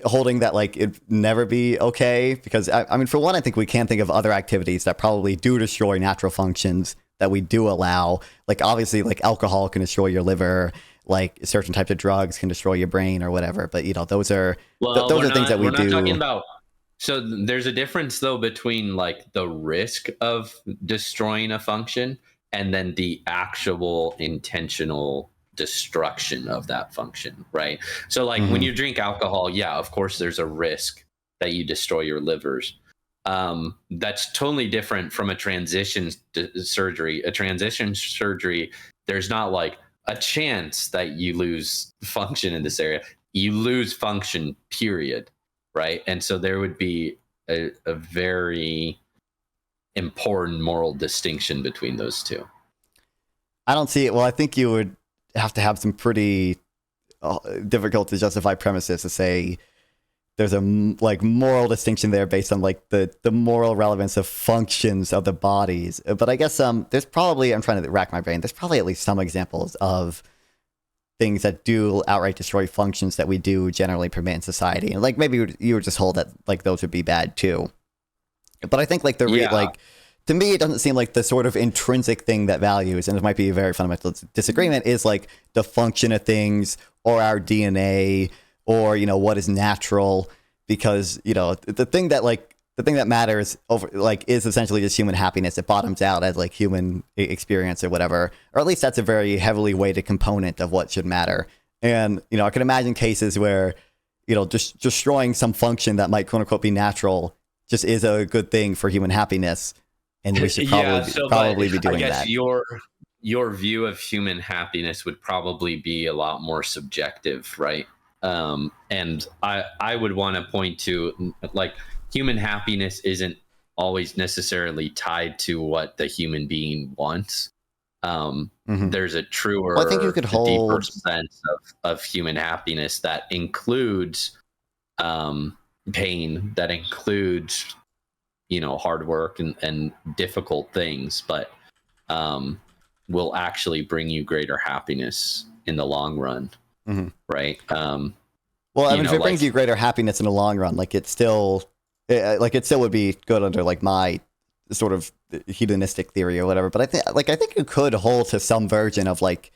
holding that like it'd never be okay, because I mean, for one, I think we can think of other activities that probably do destroy natural functions that we do allow. Like obviously like alcohol can destroy your liver, like certain types of drugs can destroy your brain or whatever, but those are those are things that we do. We're not talking about So there's a difference though between like the risk of destroying a function and then the actual intentional destruction of that function, right? So like when you drink alcohol, yeah, of course there's a risk that you destroy your livers. That's totally different from a transition surgery. A transition surgery, there's not like a chance that you lose function in this area. You lose function, period. Right. And so there would be a very important moral distinction between those two. I don't see it. Well, I think you would have to have some pretty difficult to justify premises to say there's a like moral distinction there based on like the moral relevance of functions of the bodies. But I guess there's probably, I'm trying to rack my brain, there's probably at least some examples of things that do outright destroy functions that we do generally permit in society, and like maybe you would just hold that like those would be bad too. But I think like like to me it doesn't seem like the sort of intrinsic thing that values, and it might be a very fundamental disagreement, is like the function of things or our DNA or what is natural, because the thing that matters over like is essentially just human happiness. It bottoms out as like human experience or whatever, or at least that's a very heavily weighted component of what should matter. And I can imagine cases where just destroying some function that might quote unquote be natural just is a good thing for human happiness, and we should probably be doing that. Your view of human happiness would probably be a lot more subjective, right? And I would want to point to like human happiness isn't always necessarily tied to what the human being wants. There's a truer, I think you could hold deeper sense of human happiness that includes pain, that includes hard work and difficult things, but will actually bring you greater happiness in the long run. Right. Well, I mean, if it brings you greater happiness in the long run, like it still would be good under like my sort of hedonistic theory or whatever. But I think you could hold to some version of like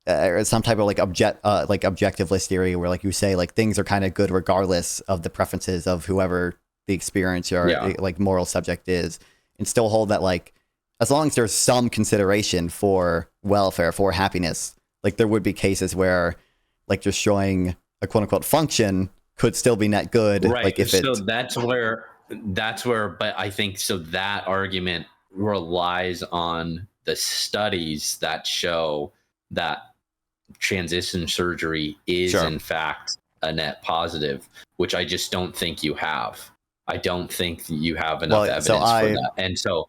some type of like objectivist theory where like you say like things are kind of good regardless of the preferences of whoever the experience or like moral subject is, and still hold that like as long as there's some consideration for welfare, for happiness, like there would be cases where like destroying a quote unquote function could still be net good. Right. Like if so that's where, but I think so that argument relies on the studies that show that transition surgery is in fact a net positive, which I just don't think you have. I don't think you have enough evidence for that.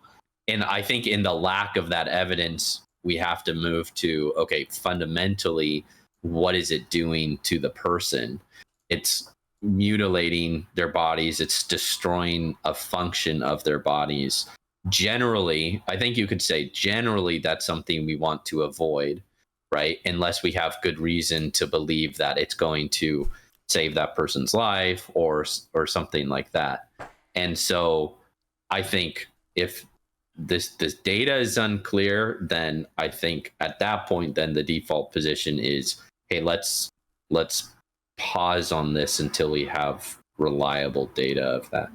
And I think in the lack of that evidence, we have to move to, okay, fundamentally, what is it doing to the person? It's mutilating their bodies. It's destroying a function of their bodies. Generally, I think you could say generally that's something we want to avoid, right? Unless we have good reason to believe that it's going to save that person's life or something like that. And so I think if this data is unclear, then I think at that point, then the default position is, hey, let's pause on this until we have reliable data of that.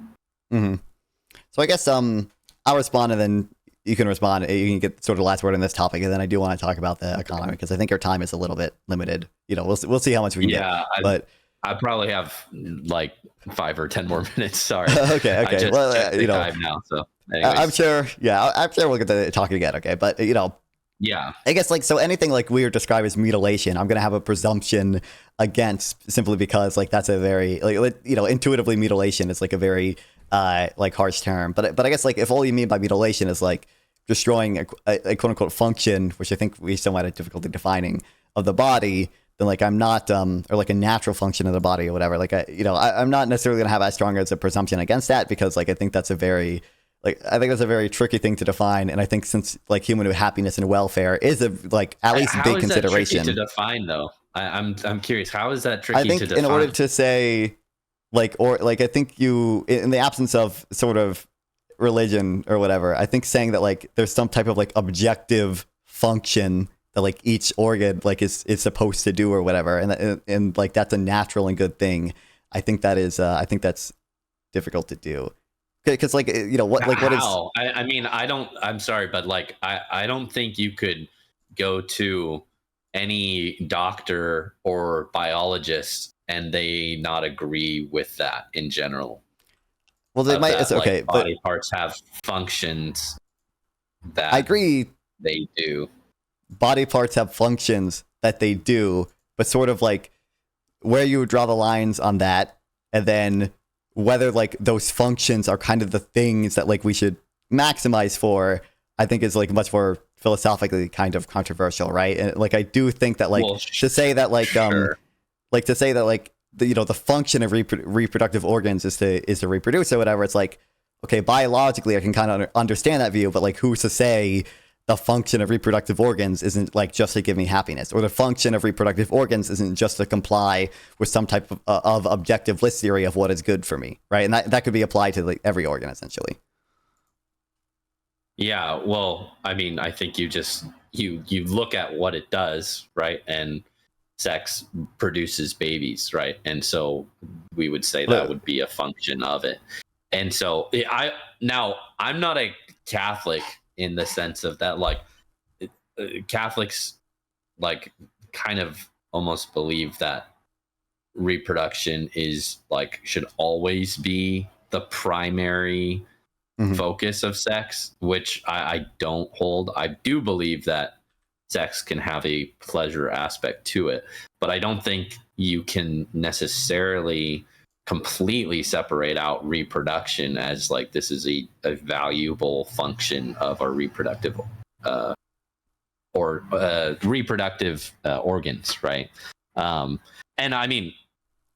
So I guess I'll respond, and then you can respond. You can get sort of the last word on this topic, and then I do want to talk about the economy because I think our time is a little bit limited. We'll see how much we can get. But I probably have like 5 or 10 more minutes. Sorry. Okay. Well, time now. So I'm sure. Yeah, I'm sure we'll get to talking again. Okay, but yeah, I guess like so anything like we would describe as mutilation, I'm gonna have a presumption against simply because like that's a very like intuitively mutilation is like a very like harsh term. But I guess like if all you mean by mutilation is like destroying a quote unquote function, which I think we still might have difficulty defining, of the body, then like I'm not or like a natural function of the body or whatever. Like I'm not necessarily gonna have as strong as a presumption against that, because like I think that's a very tricky thing to define. And I think since like human happiness and welfare is a like at least big consideration. How is that tricky to define though? I'm curious. How is that tricky to define? In order to say like, or like, I think you, in the absence of sort of religion or whatever, I think saying that like there's some type of like objective function that like each organ like is supposed to do or whatever, and like that's a natural and good thing. I think that is I think that's difficult to do. Because like, you know, what is... I mean, I'm sorry, but like, I don't think you could go to any doctor or biologist and they not agree with that in general. Well, they might. It's okay, like, body parts have functions that I agree. They do. Body parts have functions that they do, but sort of like where you would draw the lines on that, and then whether like those functions are kind of the things that like we should maximize for, I think is like much more philosophically kind of controversial, right? And like I do think that like to say that like like to say that like the function of reproductive organs is to reproduce or whatever, it's like, okay, biologically I can kind of understand that view, but like who's to say the function of reproductive organs isn't like just to give me happiness, or the function of reproductive organs isn't just to comply with some type of objective list theory of what is good for me, right? And that could be applied to like every organ essentially. Yeah, well, I mean, I think you look at what it does, right? And sex produces babies, right? And so we would say that would be a function of it. And so I'm not a Catholic in the sense of that, like Catholics like kind of almost believe that reproduction is like should always be the primary focus of sex, which I don't hold. I do believe that sex can have a pleasure aspect to it, but I don't think you can necessarily completely separate out reproduction as like this is a valuable function of our reproductive reproductive organs, right? And I mean,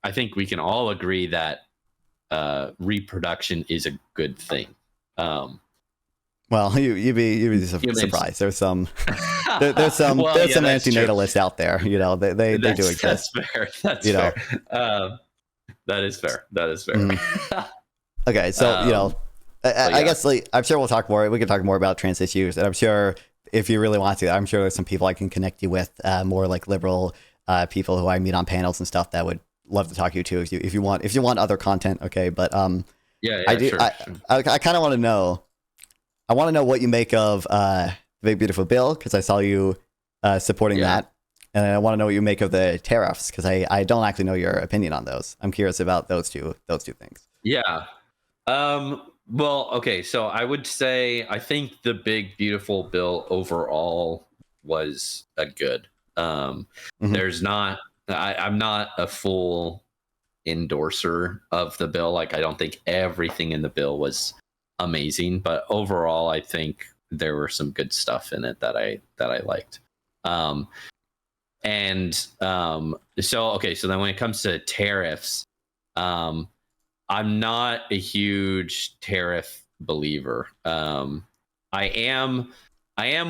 I think we can all agree that reproduction is a good thing. Well, you'd be surprised. There's some there's some antinatalists out there. You know, they do exist. That's fair. That's fair. That is fair. Okay, so I guess like I'm sure we'll talk more. We can talk more about trans issues, and I'm sure if you really want to, I'm sure there's some people I can connect you with, more like liberal people who I meet on panels and stuff that would love to talk to you too if you want other content. Okay, but I do. Sure. I kind of want to know. I want to know what you make of the Big Beautiful Bill, because I saw you supporting that. And I want to know what you make of the tariffs, because I don't actually know your opinion on those. I'm curious about those two things. Yeah. Well, okay. So I would say I think the Big Beautiful Bill overall was a good. There's not. I'm not a full endorser of the bill. Like I don't think everything in the bill was amazing, but overall I think there were some good stuff in it that I liked. So then when it comes to tariffs, I'm not a huge tariff believer. I am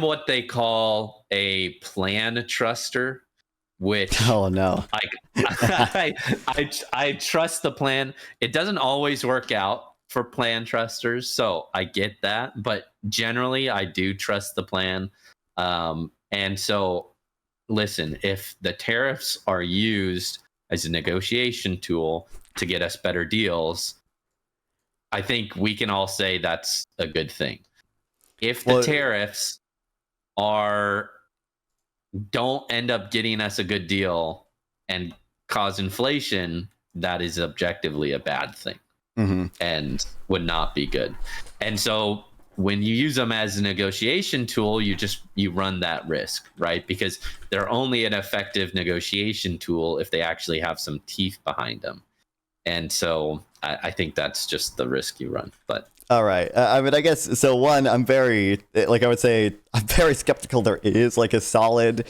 what they call a plan truster, which oh no, I trust the plan. It doesn't always work out for plan trusters, so I get that, but generally I do trust the plan. And so listen, if the tariffs are used as a negotiation tool to get us better deals, I think we can all say that's a good thing. If the tariffs don't end up getting us a good deal and cause inflation, that is objectively a bad thing. And would not be good. And so when you use them as a negotiation tool, you run that risk, right? Because they're only an effective negotiation tool if they actually have some teeth behind them. And so I think that's just the risk you run. But all right. I mean, I guess so. One, I'm very skeptical there is like a solid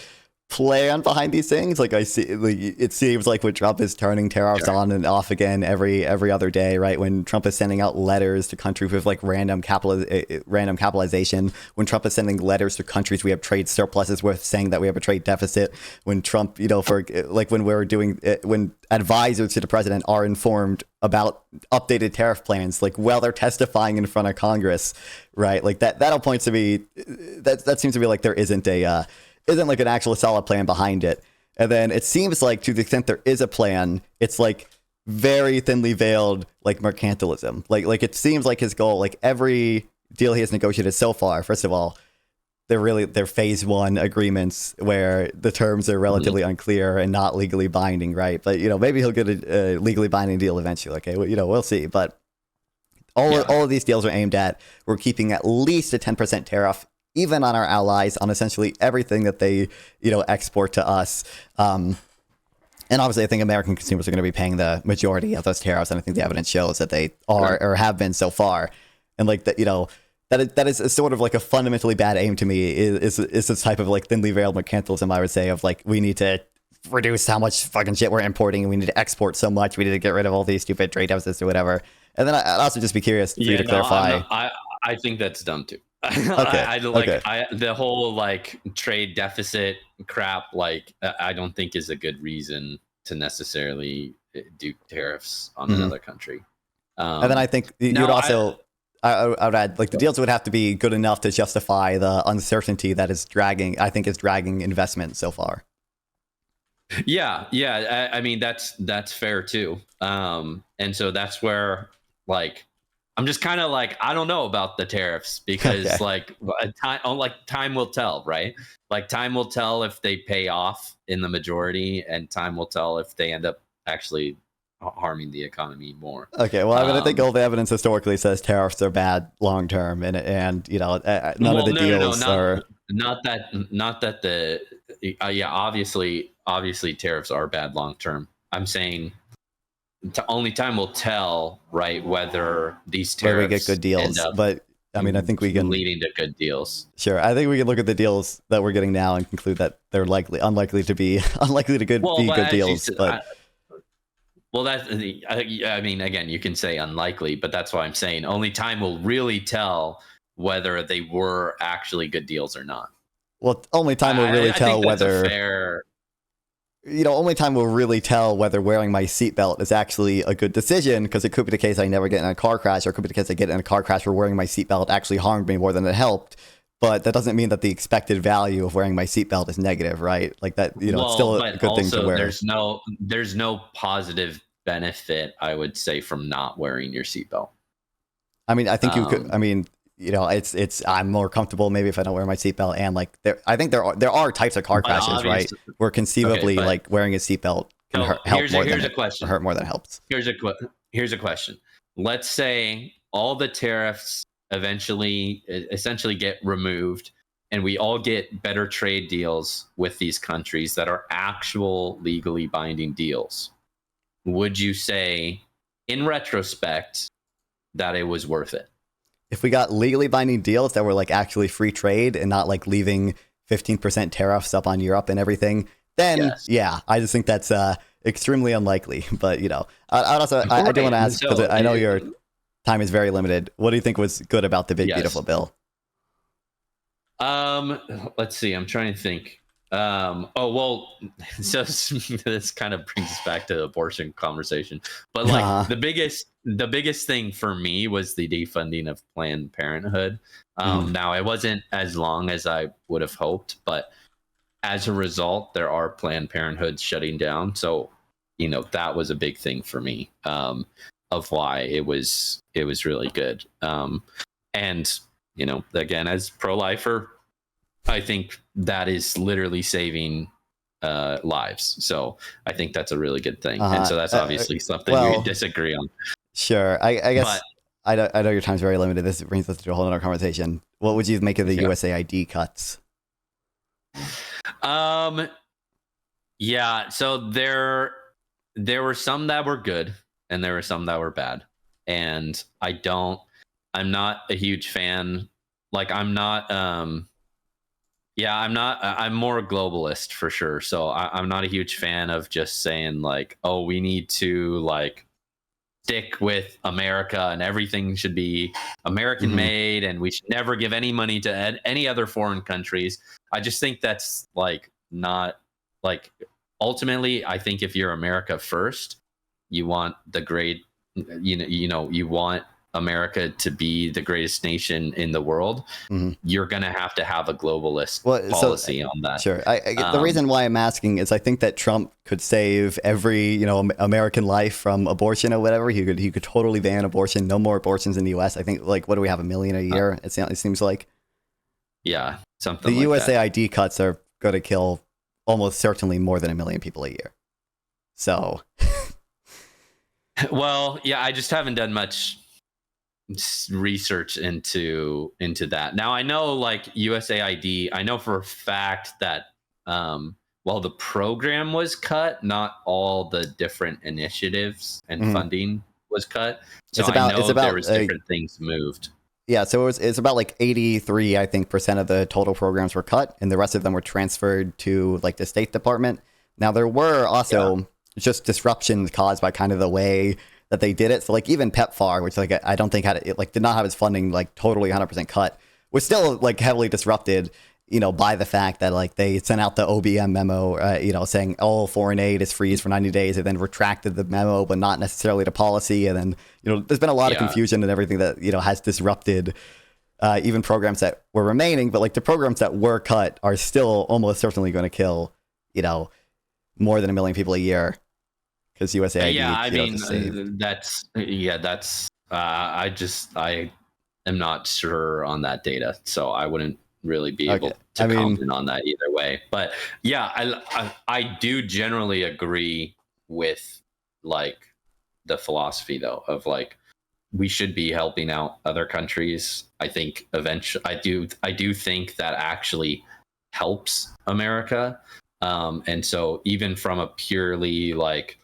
plan behind these things. Like I see, like, it seems like when Trump is turning tariffs on and off again every other day, right? When Trump is sending out letters to countries with like random capitalization, when Trump is sending letters to countries we have trade surpluses with, saying that we have a trade deficit, when Trump, for like when advisors to the president are informed about updated tariff plans, like while they're testifying in front of Congress, right? Like that all points to me that seems to be like there isn't like an actual solid plan behind it. And then it seems like to the extent there is a plan, it's like very thinly veiled like mercantilism. Like it seems like his goal, like every deal he has negotiated so far, first of all, they're phase one agreements where the terms are relatively unclear and not legally binding, right? But maybe he'll get a legally binding deal eventually. Okay, well, we'll see. But all of these deals are aimed at we're keeping at least a 10% tariff, even on our allies, on essentially everything that they export to us. And obviously, I think American consumers are going to be paying the majority of those tariffs, and I think the evidence shows that they are or have been so far. And like that, that is a sort of like a fundamentally bad aim to me. Is this type of like thinly veiled mercantilism, I would say, of like we need to reduce how much fucking shit we're importing, and we need to export so much. We need to get rid of all these stupid trade deficits or whatever. And then I'd also just be curious for you to clarify. I think that's dumb too. Okay. The whole like trade deficit crap, like I don't think is a good reason to necessarily do tariffs on another country. And then I think you'd also, I would add, like the deals would have to be good enough to justify the uncertainty that is dragging investment so far. Yeah. I mean, that's fair too. And so that's where like, I'm just kind of like, I don't know about the tariffs because time will tell, right? Like time will tell if they pay off in the majority, and time will tell if they end up actually harming the economy more. Okay, well, I mean, I think all the evidence historically says tariffs are bad long term, and none of the deals are not that the obviously tariffs are bad long term. I'm saying only time will tell, right, whether these tariffs we get good deals. But I mean, I think we can leading to good deals. Sure, I think we can look at the deals that we're getting now and conclude that they're unlikely to be good deals. I mean, again, you can say unlikely, but that's why I'm saying only time will really tell whether they were actually good deals or not. Well, only time will really tell whether. Only time will really tell whether wearing my seatbelt is actually a good decision, because it could be the case I never get in a car crash, or it could be the case I get in a car crash where wearing my seatbelt actually harmed me more than it helped. But that doesn't mean that the expected value of wearing my seatbelt is negative, right? Like that, it's still a good thing to wear. There's no positive benefit, I would say, from not wearing your seatbelt. I mean, I think you could. I mean, I'm more comfortable maybe if I don't wear my seatbelt, and like I think there are types of car crashes, right, where conceivably like wearing a seatbelt can hurt more than it helps. Here's a question. Let's say all the tariffs essentially get removed, and we all get better trade deals with these countries that are actual legally binding deals. Would you say, in retrospect, that it was worth it? If we got legally binding deals that were like actually free trade and not like leaving 15% tariffs up on Europe and everything, then yeah, I just think that's extremely unlikely. But I do want to ask, because I know your time is very limited. What do you think was good about the big beautiful bill? Let's see. I'm trying to think. So this kind of brings us back to the abortion conversation, but like the biggest thing for me was the defunding of Planned Parenthood. Now it wasn't as long as I would have hoped, but as a result, there are Planned Parenthoods shutting down. So, that was a big thing for me, of why it was really good. And, again, as pro-lifer, I think that is literally saving lives. So I think that's a really good thing. And so that's obviously something you disagree on. Sure. I guess I know your time's very limited. This brings us to a whole other conversation. What would you make of the USAID cuts? Yeah. So there were some that were good, and there were some that were bad. And I'm not a huge fan. Like I'm more a globalist for sure. So I'm not a huge fan of just saying like, oh, we need to like stick with America and everything should be American made, and we should never give any money to any other foreign countries. I just think that's like not like, ultimately, I think if you're America first, you want the great, you want America to be the greatest nation in the world, you're going to have a globalist policy on that. Sure. The reason why I'm asking is I think that Trump could save every, American life from abortion or whatever. He could totally ban abortion. No more abortions in the U.S. I think, like, what do we have, 1 million a year? It seems like. Yeah, something the like USAID cuts are going to kill almost certainly more than 1 million people a year. So. Well, yeah, I just haven't done much research into that. Now I know, like, USAID, I know for a fact that while the program was cut, not all the different initiatives and funding was cut. So I know there was different things moved. Yeah, so it's about like 83, I think, % of the total programs were cut, and the rest of them were transferred to like the State Department. Now there were also just disruptions caused by kind of the way that they did it. So like even PEPFAR, which like I don't think did not have its funding like totally 100% cut, was still like heavily disrupted, by the fact that like they sent out the OBM memo, saying foreign aid is freeze for 90 days, and then retracted the memo, but not necessarily the policy. And then there's been a lot of confusion and everything that has disrupted even programs that were remaining. But like the programs that were cut are still almost certainly going to kill more than 1 million people a year. Because USAID, I am not sure on that data, so I wouldn't really be able to comment on that either way. But yeah, I do generally agree with like the philosophy though of like we should be helping out other countries. I think eventually, I do think that actually helps America, and so even from a purely like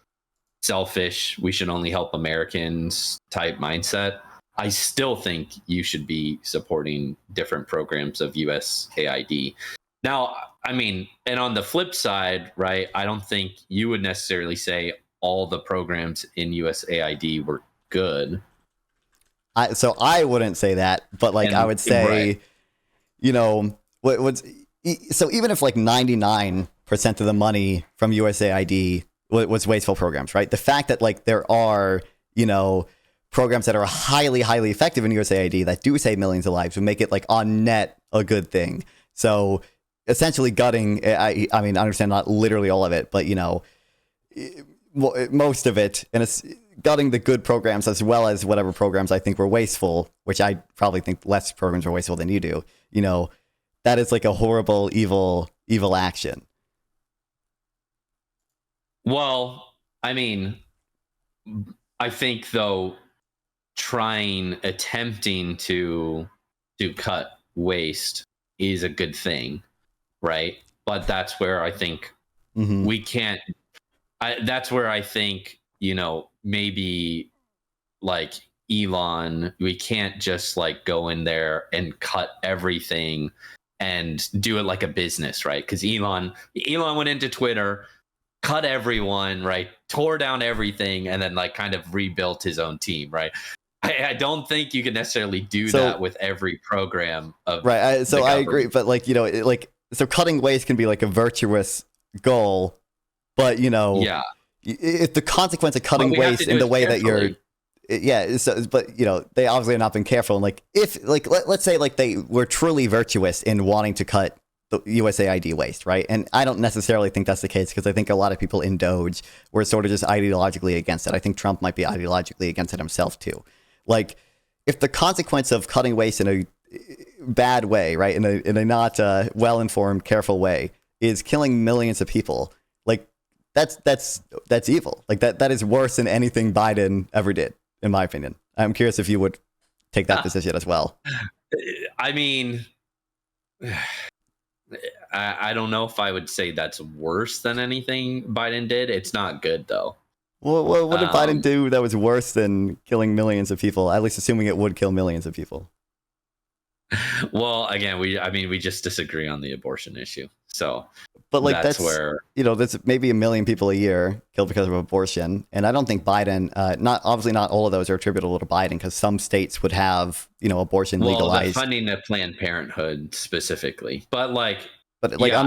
selfish, we should only help Americans type mindset, I still think you should be supporting different programs of USAID. Now, I mean, and on the flip side, right, I don't think you would necessarily say all the programs in USAID were good. So I wouldn't say that, but like I would say, so even if like 99% of the money from USAID was wasteful programs, right? The fact that like there are, programs that are highly, highly effective in USAID that do save millions of lives would make it like on net a good thing. So essentially gutting, I mean, I understand not literally all of it, but most of it, and it's gutting the good programs as well as whatever programs I think were wasteful, which I probably think less programs are wasteful than you do. That is like a horrible, evil action. Well, I mean, I think though, attempting to cut waste is a good thing, right? But that's where I think we can't. That's where I think maybe like Elon, we can't just like go in there and cut everything and do it like a business, right? Because Elon went into Twitter, cut everyone, right? Tore down everything, and then like kind of rebuilt his own team, right? I don't think you can necessarily do that with every program of right. So I agree, but like so cutting waste can be like a virtuous goal, but if the consequence of cutting waste in the way that you're but they obviously have not been careful, and like if like let's say like they were truly virtuous in wanting to cut the USAID waste, right? And I don't necessarily think that's the case, because I think a lot of people in Doge were sort of just ideologically against it. I think Trump might be ideologically against it himself too. Like, if the consequence of cutting waste in a bad way, right, in a not well-informed, careful way, is killing millions of people, like that's evil. Like that is worse than anything Biden ever did, in my opinion. I'm curious if you would take that position as well. I mean, I don't know if I would say that's worse than anything Biden did. It's not good though. Well, what did Biden do that was worse than killing millions of people? At least assuming it would kill millions of people. Well, again, we just disagree on the abortion issue. So, but like that's where that's maybe 1 million people a year killed because of abortion, and I don't think Biden. Not all of those are attributable to Biden, because some states would have abortion legalized. Well, funding of Planned Parenthood specifically, but on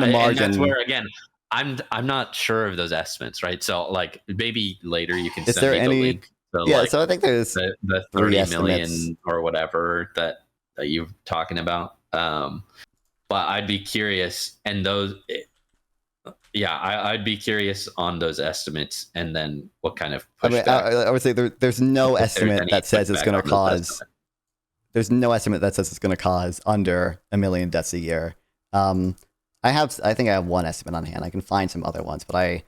the margin. And that's where again, I'm not sure of those estimates, right? So like maybe later you can send me the link So I think there's the 30 million or whatever that you're talking about. But I'd be curious, and I'd be curious on those estimates, and then what kind of pushback. I would say there's no estimate that says it's going to cause. There's no estimate that says it's going to cause under 1 million deaths a year. I think I have one estimate on hand. I can find some other ones, but I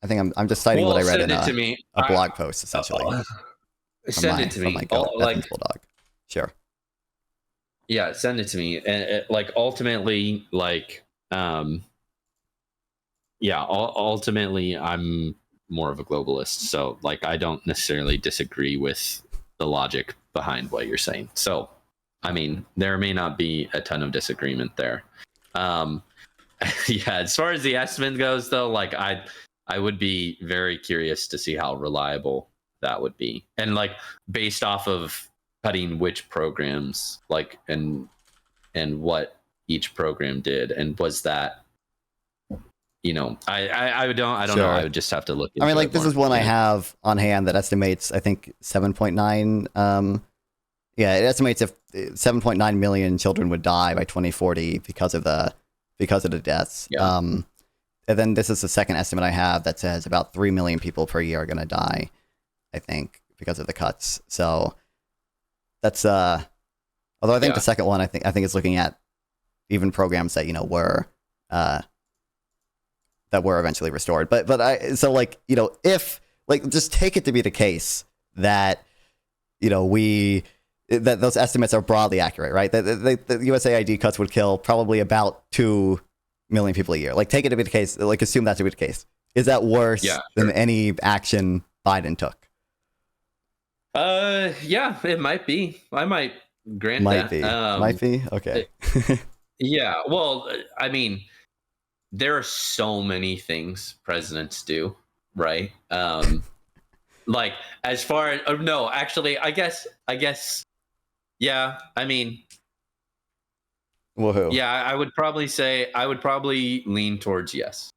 think I'm just citing what I read in a blog post, essentially. Send it to me. Bulldog. Sure. Yeah, send it to me. And ultimately, ultimately, I'm more of a globalist. So I don't necessarily disagree with the logic behind what you're saying. So, I mean, there may not be a ton of disagreement there. As far as the estimate goes, though, I would be very curious to see how reliable that would be, and based off of cutting which programs, and what each program did, and was that, I don't know. I would just have to look into it this is one I have on hand that estimates, I think 7.9 it estimates if 7.9 million children would die by 2040 because of the deaths. And then this is the second estimate I have that says about 3 million people per year are going to die, I think, because of the cuts. So that's although I think the second one I think it's looking at even programs that were eventually restored. But if just take it to be the case that that those estimates are broadly accurate, right? That the USAID cuts would kill probably about 2 million people a year. Take it to be the case. Assume that to be the case. Is that worse than any action Biden took? It might be. I might grant that. Might be. Okay. Well, I mean, there are so many things presidents do, right? As far as no, actually, I guess. Yeah, I mean. Woohoo. Yeah, I would probably lean towards yes.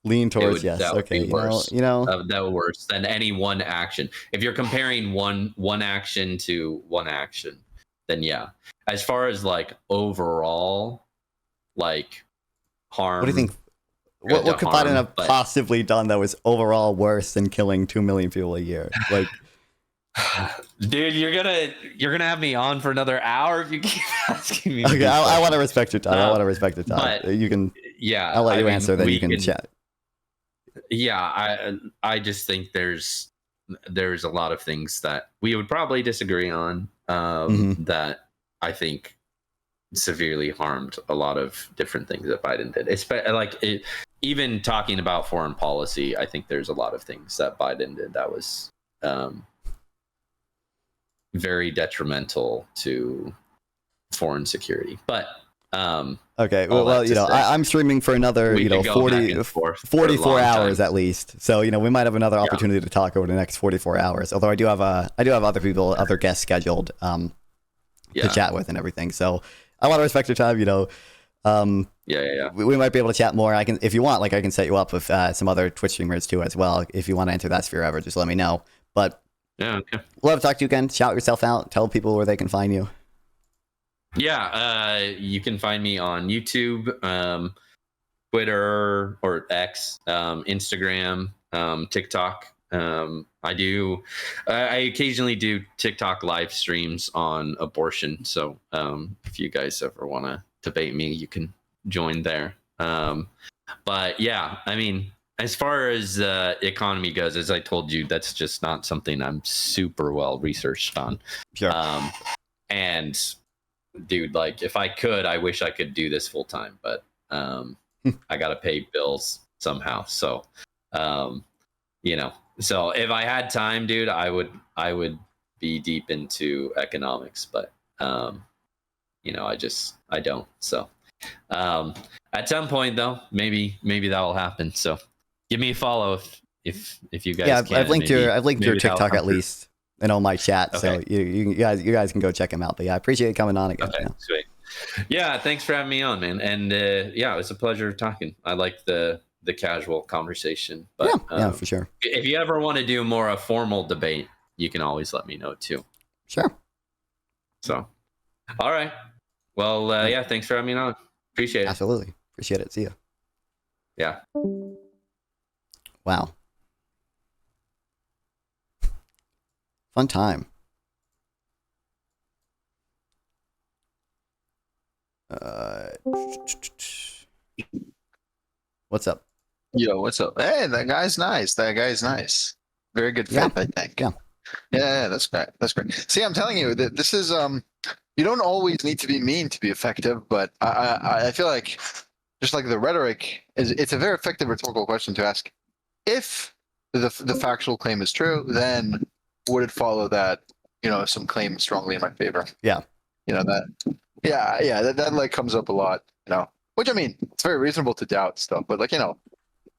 Lean towards yes. That would okay. Be worse. That would worse than any one action. If you're comparing one action to one action, then yeah. As far as overall, harm. What do you think? What could Biden have possibly done that was overall worse than killing 2 million people a year? Dude, you're gonna have me on for another hour if you keep asking me. Okay, I want to respect your time. But you can. Yeah, I'll let you answer. Then you can chat. Yeah, I just think there's a lot of things that we would probably disagree on. That I think severely harmed a lot of different things that Biden did. Even talking about foreign policy, I think there's a lot of things that Biden did that was very dedetrimental to foreign security. But okay, I'm streaming for another 44 hours at least. So we might have another opportunity to talk over the next 44 hours. Although I do have other guests scheduled to chat with and everything. So I want to respect your time. We might be able to chat more. I can, if you want, I can set you up with some other Twitch streamers too as well. If you want to enter that sphere ever, just let me know. But okay. Love to talk to you again. Shout yourself out. Tell people where they can find you. Yeah, you can find me on YouTube, Twitter or X, Instagram, TikTok. I occasionally do TikTok live streams on abortion. So if you guys ever want to debate me, you can join there. But yeah, I mean, as far as economy goes, as I told you, that's just not something I'm super well researched on. Sure. And dude, if I could, I wish I could do this full time, but I gotta pay bills somehow. So so if I had time, dude, I would be deep into economics, but I don't. So at some point though, maybe that will happen. So give me a follow if you guys can. I've linked your TikTok at least in all my chat. Okay. So you guys can go check him out. But yeah, I appreciate you coming on again. Okay, sweet. Yeah, thanks for having me on, man. And it was a pleasure talking. I like the the casual conversation. But yeah, for sure. If you ever want to do more a formal debate, you can always let me know too. Sure. So, all right. Well, yeah, thanks for having me on. Appreciate it. Absolutely. Appreciate it. See ya. Yeah. Wow. Fun time. What's up? Yo, what's up? Hey, that guy's nice. Very good fit, I think. Yeah, that's great. That's great. See, I'm telling you that this is you don't always need to be mean to be effective, but I feel like just like the rhetoric it's a very effective rhetorical question to ask. If the factual claim is true, then would it follow that, some claim strongly in my favor? Yeah. That like comes up a lot, which I mean, it's very reasonable to doubt stuff, but like,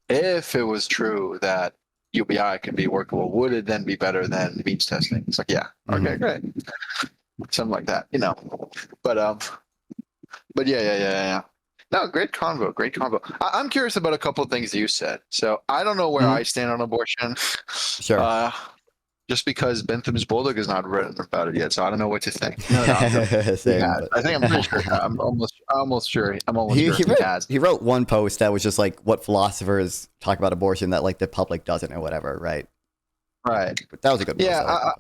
if it was true that UBI can be workable, would it then be better than means testing? It's like, yeah, okay, great. Something like that, but yeah. No, great convo. I'm curious about a couple of things you said. So I don't know where I stand on abortion. Sure. Just because Bentham's Bulldog is not written about it yet, so I don't know what to think. I think I'm pretty sure. I'm almost sure. He wrote one post that was just like what philosophers talk about abortion that like the public doesn't or whatever, right? Right. But that was a good post. Yeah, I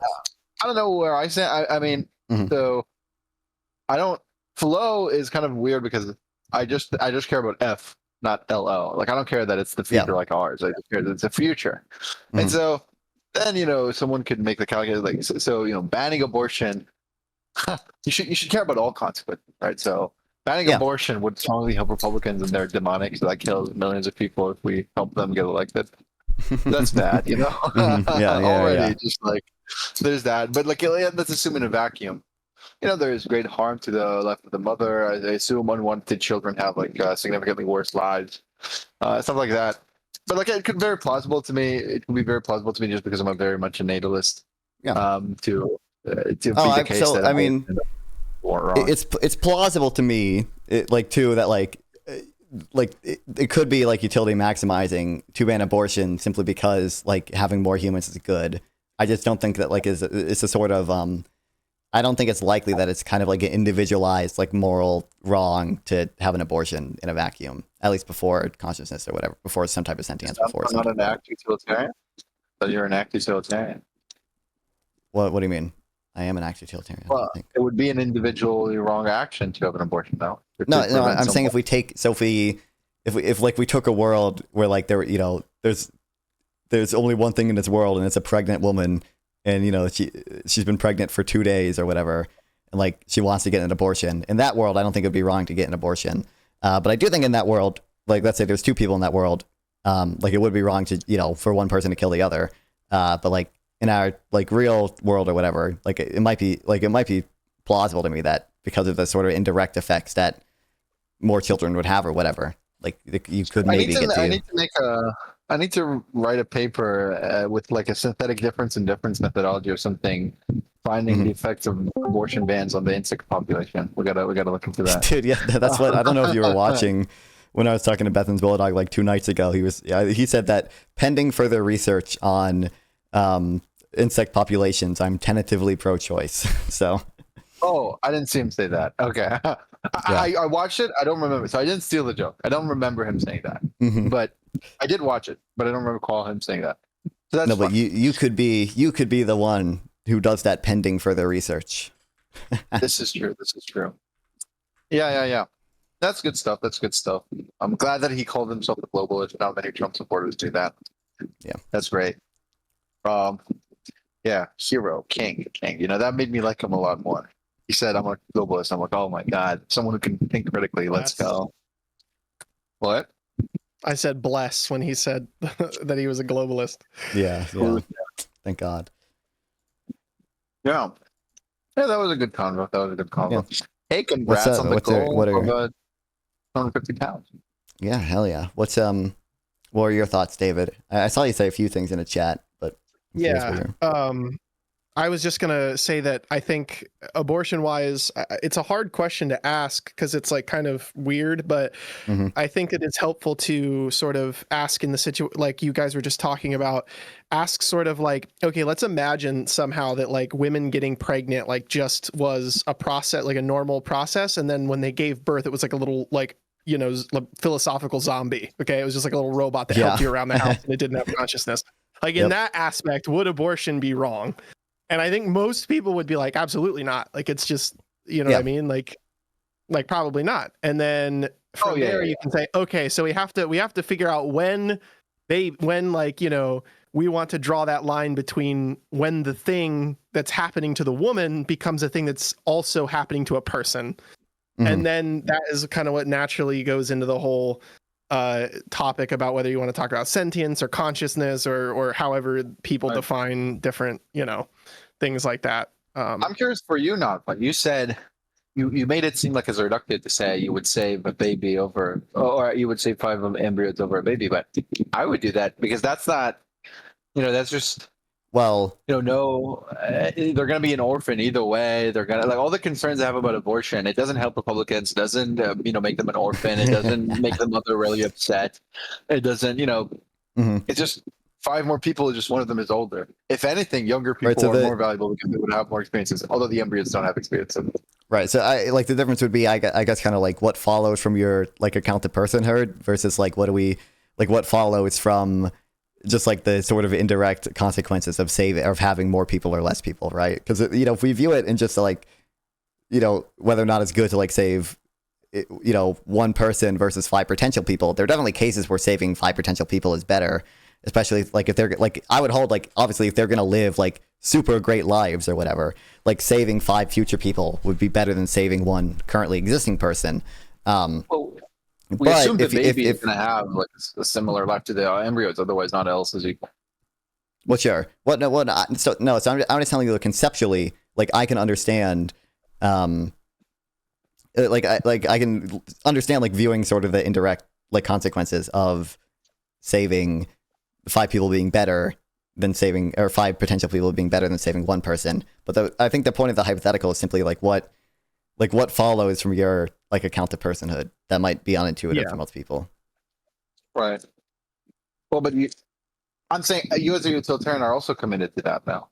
don't know where I stand. I mean, so I don't. Flow is kind of weird because I just care about F, not LO. Like I don't care that it's the future like ours. I just care that it's a future, and so. Then someone could make the calculation like so banning abortion. you should care about all consequences, right? So banning abortion would strongly help Republicans and their demonic, so that kills millions of people if we help them get elected. That's bad, already just like there's that, but like let's assume in a vacuum. There's great harm to the life of the mother. I assume unwanted children have like significantly worse lives, stuff like that. But like it could be very plausible to me. It could be very plausible to me just because I'm a very much a natalist. Yeah. To be the case so that I mean, it's plausible to me. It could be like utility maximizing to ban abortion simply because like having more humans is good. I just don't think that like it's a sort of I don't think it's likely that it's kind of like an individualized, like moral wrong to have an abortion in a vacuum, at least before consciousness or whatever, before some type of sentience. I'm not an act utilitarian, but you're an act utilitarian. What do you mean? I am an act utilitarian. Well, it would be an individually wrong action to have an abortion, though. No, I'm saying if we took a world where like there's only one thing in this world and it's a pregnant woman. And she's been pregnant for 2 days or whatever, and like she wants to get an abortion. In that world, I don't think it'd be wrong to get an abortion. But I do think in that world, like let's say there's two people in that world, like it would be wrong to for one person to kill the other. But like in our like real world or whatever, like it might be plausible to me that because of the sort of indirect effects that more children would have or whatever, like you could maybe get to. I need to write a paper with like a synthetic difference and difference methodology or something, finding the effects of abortion bans on the insect population. We gotta look into that. Dude, yeah, that's what I don't know if you were watching when I was talking to Bethan's Bulldog like 2 nights ago. He said that pending further research on insect populations, I'm tentatively pro-choice. So. Oh, I didn't see him say that. Okay. I watched it. I don't remember. So I didn't steal the joke. I don't remember him saying that. But I did watch it, but I don't recall him saying that. So that's but you could be the one who does that pending further research. This is true. Yeah. That's good stuff. I'm glad that he called himself a globalist. Not many Trump supporters do that. Yeah. That's great. Yeah, hero, king. That made me like him a lot more. He said, I'm a globalist. I'm like, oh my God, someone who can think critically. Let's go. What? I said bless when he said that he was a globalist. Yeah. Thank God. Yeah, that was a good convo. Yeah. Hey, congrats on the goal of 250 pounds. Yeah, hell yeah. What are your thoughts, David? I saw you say a few things in the chat, but yeah. I was just gonna say that I think abortion-wise, it's a hard question to ask because it's like kind of weird, but I think it is helpful to sort of ask in the situation, like you guys were just talking about, ask sort of like, okay, let's imagine somehow that like women getting pregnant like just was a process, like a normal process, and then when they gave birth, it was like a little like, you know, philosophical zombie. Okay, it was just like a little robot that helped you around the house and it didn't have consciousness. Like in that aspect, would abortion be wrong? And I think most people would be like, absolutely not. Like, it's just, you know what I mean? Like probably not. And then from there you can say, okay, so we have to figure out when like, you know, we want to draw that line between when the thing that's happening to the woman becomes a thing that's also happening to a person. And then that is kind of what naturally goes into the whole topic about whether you want to talk about sentience or consciousness or however people define different, you know, things like that. I'm curious for you, Nonfon. You said you made it seem like it's reductive to say you would save a baby over, or you would save 5 embryos over a baby, but I would do that because that's not, you know, that's just, well, you know, they're going to be an orphan either way. They're going to, like, all the concerns I have about abortion, it doesn't help Republicans, doesn't, you know, make them an orphan. It doesn't make the mother really upset. It doesn't, you know, it's just 5 more people, just one of them is older. If anything, younger people are more valuable because they would have more experiences, although the embryos don't have experience. Right. So I like the difference would be, I guess, kind of like what follows from your like account of personhood versus like what follows from just like the sort of indirect consequences of having more people or less people, right? Because, you know, if we view it in just like, you know, whether or not it's good to like save, you know, 1 person versus 5 potential people, there are definitely cases where saving 5 potential people is better, especially like if they're like, I would hold like, obviously if they're going to live like super great lives or whatever, like saving 5 future people would be better than saving 1 currently existing person. We assume the baby is going to have like a similar life to the embryos, otherwise not else is equal. Well, sure. So I'm just telling you that conceptually, like I can understand, I can understand like viewing sort of the indirect like consequences of saving 5 people being better than saving, or 5 potential people being better than saving 1 person. But I think the point of the hypothetical is simply like what follows from your like account of personhood that might be unintuitive to most people. Right. Well, but I'm saying you as a utilitarian are also committed to that now.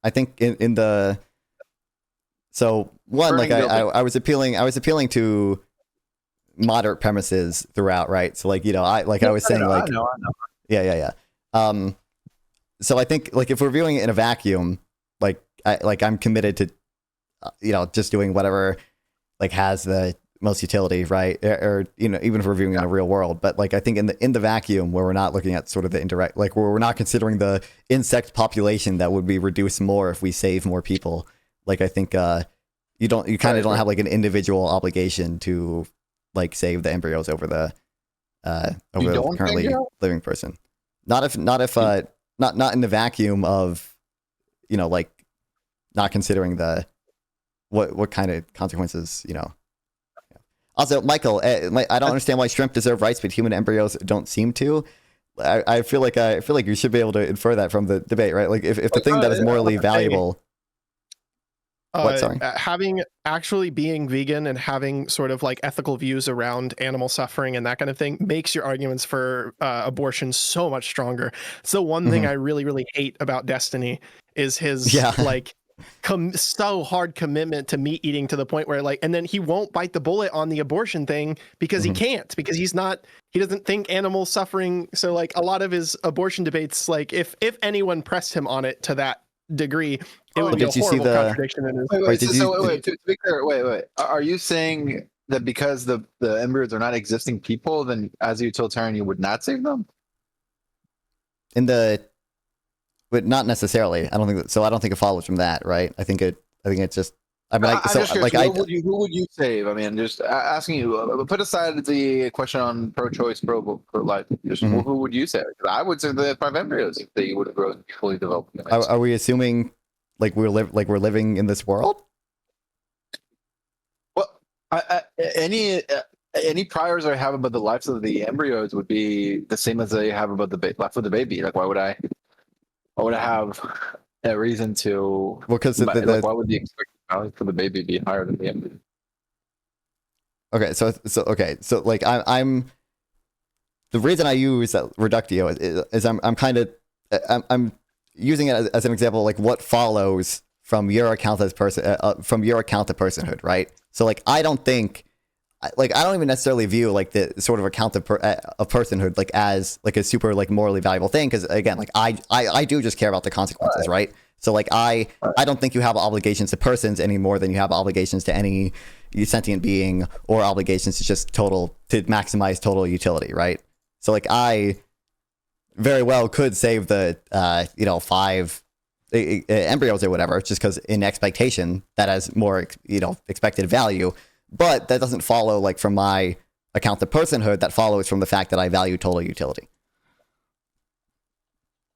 I think so one, like I was appealing to moderate premises throughout, right? So like, you know, I was saying, like, I know. Yeah. So I think like if we're viewing it in a vacuum, like I'm committed to, you know, just doing whatever like has the most utility, right? Or you know, even if we're viewing it in a real world, but like I think in the vacuum where we're not looking at sort of the indirect, like where we're not considering the insect population that would be reduced more if we save more people, like I think you kind of don't have like an individual obligation to like save the embryos over the currently living person. Not in the vacuum of, you know, like not considering the what kind of consequences, you know. Also, Michael, I don't understand why shrimp deserve rights, but human embryos don't seem to. I feel like you should be able to infer that from the debate, right? Like if the thing that is morally valuable. Actually being vegan and having sort of like ethical views around animal suffering and that kind of thing makes your arguments for abortion so much stronger. It's the one thing I really, really hate about Destiny is his like so hard commitment to meat eating to the point where like, and then he won't bite the bullet on the abortion thing because he can't, because he doesn't think animal suffering. So like a lot of his abortion debates, like if anyone pressed him on it to that degree, it would be a horrible contradiction in his... Wait, to be clear, wait. Are you saying that because the embryos are not existing people, then as a utilitarian you would not save them? But not necessarily. I don't think so. I don't think it follows from that, right? I think it's just. I mean, who would you save? I mean, just asking you. Put aside the question on pro-choice, pro-life. Who would you save? I would say the 5 embryos that you would have grown fully developed. Are we assuming like we're living in this world? Well, any priors I have about the lives of the embryos would be the same as I have about the life of the baby. Like, why would I have a reason to. Well, because why would the expected value for the baby be higher than the embryo? Okay, so like I'm the reason I use that reductio is I'm using it as an example, like what follows from your account as from your account to personhood, right? So like I don't even necessarily view like the sort of account of personhood like as like a super like morally valuable thing, because again, like I do just care about the consequences, right? So like I don't think you have obligations to persons any more than you have obligations to any sentient being, or obligations to just to maximize total utility, right? So like I very well could save the 5 embryos or whatever, just because in expectation that has more expected value, but that doesn't follow like from my account of personhood. That follows from the fact that I value total utility.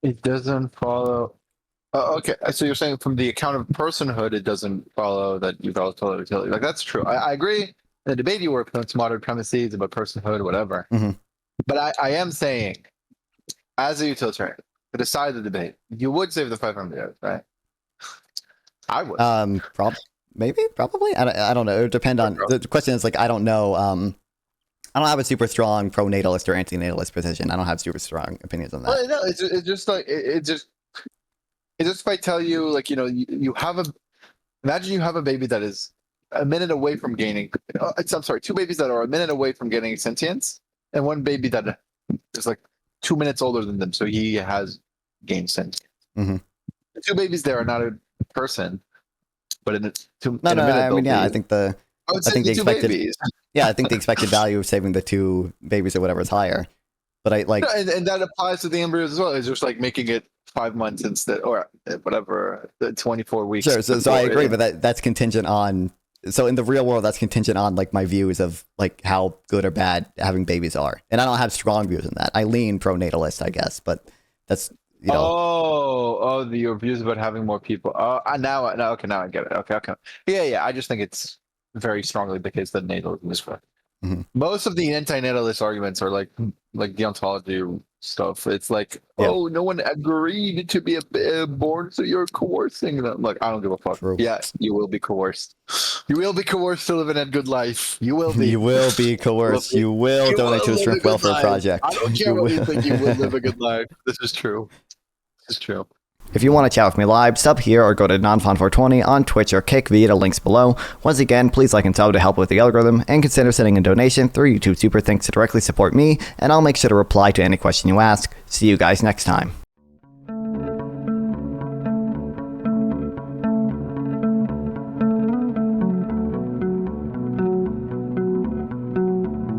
It doesn't follow. Okay, so you're saying from the account of personhood, it doesn't follow that you value total utility. Like that's true. I agree. In the debate you were it's modern premises about personhood, whatever. Mm-hmm. But I am saying, as a utilitarian, to decide the debate, you would save the 500 years, right? I would. Probably. I don't know. It would depend on the question. Is like I don't know. I don't have a super strong pro-natalist or anti-natalist position. I don't have super strong opinions on that. Well, no, it's just like it's just if I tell you, like, you have imagine you have a baby that is a minute away from gaining. I'm sorry, 2 babies that are a minute away from getting sentience, and 1 baby that is like 2 minutes older than them, so he has gained sentience. Mm-hmm. The 2 babies there are not a person, but in a minute. I mean, yeah, I think the expected value of saving the 2 babies or whatever is higher. But I like, and that applies to the embryos as well. It's just like making it 5 months instead, or whatever, the 24 weeks. Sure. So I agree, but that's contingent on. So in the real world, that's contingent on like my views of like how good or bad having babies are, and I don't have strong views on that. I lean pro-natalist, I guess, but that's your views about having more people. Now I get it. Okay. Yeah. I just think it's very strongly the case that natalism is correct. Mm-hmm. Most of the anti-natalist arguments are like deontology stuff. It's like, no one agreed to be born, so you're coercing them. Like, I don't give a fuck. True. Yeah, you will be coerced. You will be coerced to live in a good life. You will be. You will be coerced. You will donate to the Shrimp Welfare Project. I don't care what you think. You will live a good life. This is true. This is true. If you want to chat with me live, sub here or go to Nonfon420 on Twitch or Kick via the links below. Once again, please like and sub to help with the algorithm, and consider sending a donation through YouTube Super Thanks to directly support me, and I'll make sure to reply to any question you ask. See you guys next time.